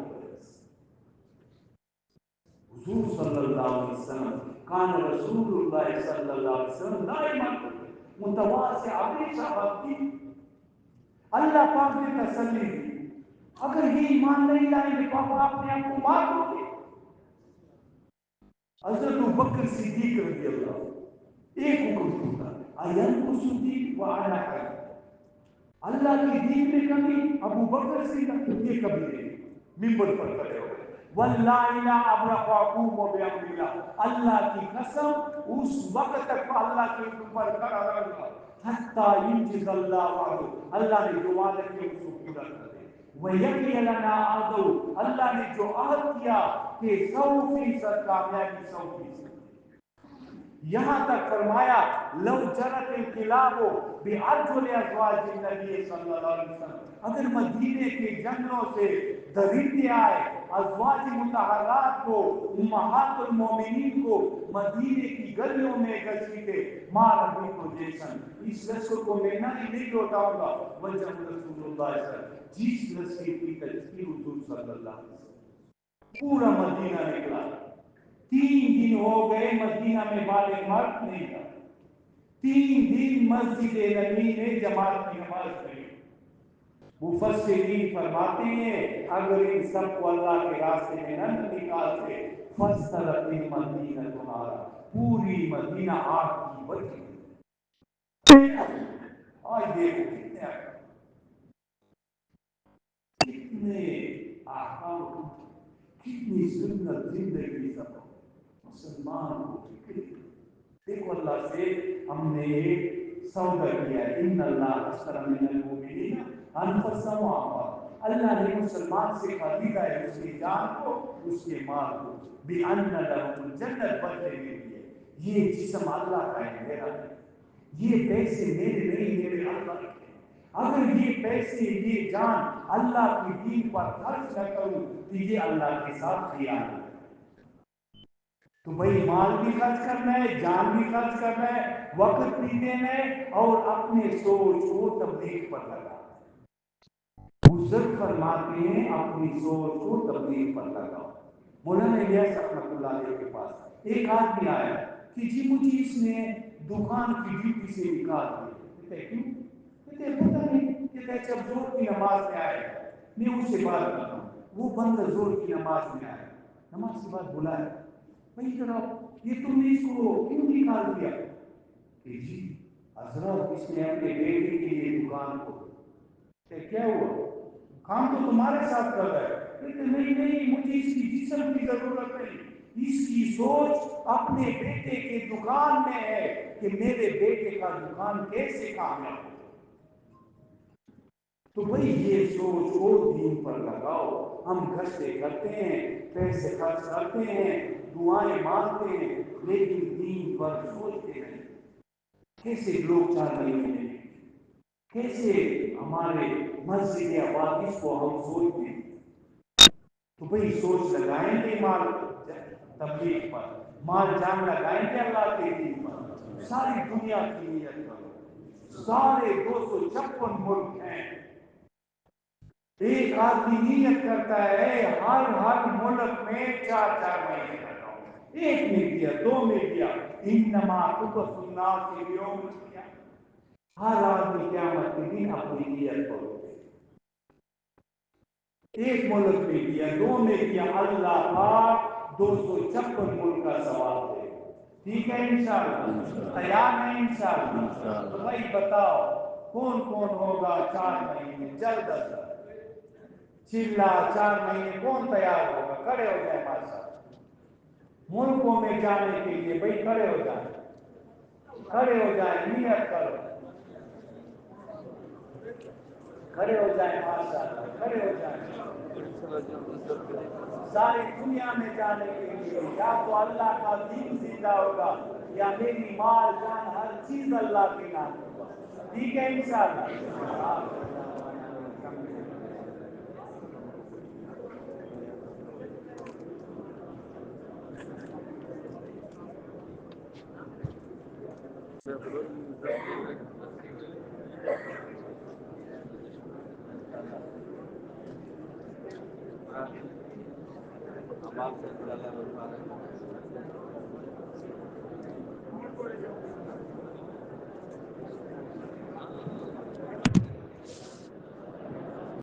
حضور صلی اللہ علیہ وسلم کان رسول اللہ صلی اللہ علیہ وسلم دائما متواضع ہمیشہ بھکتی، اللہ پاک نے تسلی دی اگر یہ ایمان نہیں لائیں گے تو آپ اپنے آپ کو مار دو گے۔ حضرت ابوبکر صدیق رضی اللہ ایک حکم ٹوٹا اینقص الدین وعلی حی، اللہ کی دین میں کمی ابو بکر صدیق یہ کبھی نہیں، منبر پر کھڑے ہو گئے واللہ لا ابرح واقوم بامر اللہ، اللہ کی قسم اس وقت تک اللہ کے حکم پر کھڑا رہا حتی ینجز اللہ وعدہ، اللہ نے جو وعدہ کیا اس کو پورا کر دے، وَيَقِيَ لَنَا عَدَوْ، اللہ نے جو عہد کیا کہ 100% کامیابی 100%، یہاں تک فرمایا لو جرت الکلاب بارجل ازواج النبی صلی اللہ علیہ وسلم، اگر مدینے کے جنگلوں سے درندے آئے ازواج مطہرات کو، امہات المومنین کو مدینے کی گلیوں میں گھسیٹے مار ابھی کو جیسن، اس رسول کو میں نہیں لوٹاؤں گا، وجہ رسول اللہ صلی اللہ علیہ وسلم، جس رسول کی تجسیر حضور صلی اللہ علیہ وسلم، پورا مدینہ نکلا، 3 دن ہو گئے مدینہ میں بال مرد نہیں تھا، 3 دن مسجد نبی میں جماعت کی نماز پڑھی۔ مفسرین فرماتے ہیں اگر ان سب کو اللہ کے راستے میں نہ نکالتے فصلت المدینہ نارا، پوری مدینہ آگ کی بجھ گئی۔ آج دیکھو کتنے احکام، کتنی سنت زندگی سب مسلمان کو فکر، دیکھو اللہ سے ہم نے ایک سودا کیا ہے، ان اللہ اشتری من المؤمنین انفسهم واموالهم، اللہ نے مسلمان سے خریدا ہے اس کی جان کو، اس کے مال کو، بان لهم الجنت، بدلے میں لیے یہ جسم اللہ کا ہے، میرا ہے، یہ پیسے میرے نہیں میرے اللہ کے، اگر یہ پیسے یہ جان اللہ کی دین پر خرچ نہ کروں تو یہ اللہ کے ساتھ خیانت ہے۔ تو بھئی مال بھی خرچ کرنا ہے، جان بھی خرچ کرنا ہے، وقت بھی دینا ہے، اور اپنے سوچ کو تبلیغ پر لگا، بزرگ فرماتے ہیں اپنی سوچ کو تبلیغ پر لگاؤ۔ مولانا الیاس رحمۃ اللہ علیہ کے پاس ایک آدمی آیا کہ جی مجھے اس نے دکان کی ڈیوٹی سے نکال دیا، کہتے کیوں؟ کہتے پتہ نہیں، کہتے جب زور کی نماز میں آئے میں اس سے بات کرتا ہوں، وہ بندہ زور کی نماز میں آیا، نماز کے بعد بلایا بھائی ذرا یہ تم نے اس کو کیوں نکال دیا؟ کہ جی حضرت اس نے اپنے بیٹے کے لیے دکان کو، کہ کیا ہوا؟ کام تو تمہارے ساتھ کر رہا ہے، کہتے نہیں نہیں مجھے اس کی جسم کی ضرورت نہیں، اس کی سوچ اپنے بیٹے کے دکان میں ہے کہ میرے بیٹے کا دکان کیسے کامیاب ہو۔ تو بھئی یہ سوچ کو دین پر لگاؤ، ہم گھستے کرتے ہیں، پیسے خرچ کرتے ہیں، دعائیں مانگتے ہیں، لیکن دین پر سوچتے نہیں، کیسے لوگ 4 مہینے میں، کیسے ہمارے مسجد آباد اس کو ہم سوچتے ہیں۔ تو بھئی سوچ لگائیں گے مال تبلیغ پر، مال جان لگائیں گے اللہ کے دین پر، ساری دنیا کی نیت کرو، سارے 256 ملک ہیں، ایک آدمی نیت کرتا ہے ہر ملک میں 4 مہینے لگاؤں، ایک میں دیا 2 میں دیا، انما تبعث الناس یوم القیامہ، ہر آدمی قیامت کے دن اپنی نیت کرو، ایک ملک میں دیا 2 میں دیا، اللہ پاک 256 ملک کا ثواب دے، ٹھیک ہے انشاءاللہ، تیار ہے انشاءاللہ؟ تو بھائی بتاؤ کون کون ہوگا 4 مہینے جلد از جلد چلا 4 مہینے کون تیار ہوگا؟ کھڑے ہو جائے ہمارے ساتھ ملکوں میں جانے کے لیے، بھائی کھڑے ہو جائیں، کھڑے ہو جائیں، نیت کرو، کھڑے ہو جائیں، ماشاءاللہ کھڑے ہو جائیں، ساری دنیا میں جانے کے لیے، یا تو اللہ کا دین زندہ ہوگا یا میری مال جان ہر چیز اللہ کے نام ہوگا، ٹھیک ہے انشاءاللہ؟ ہمارے سے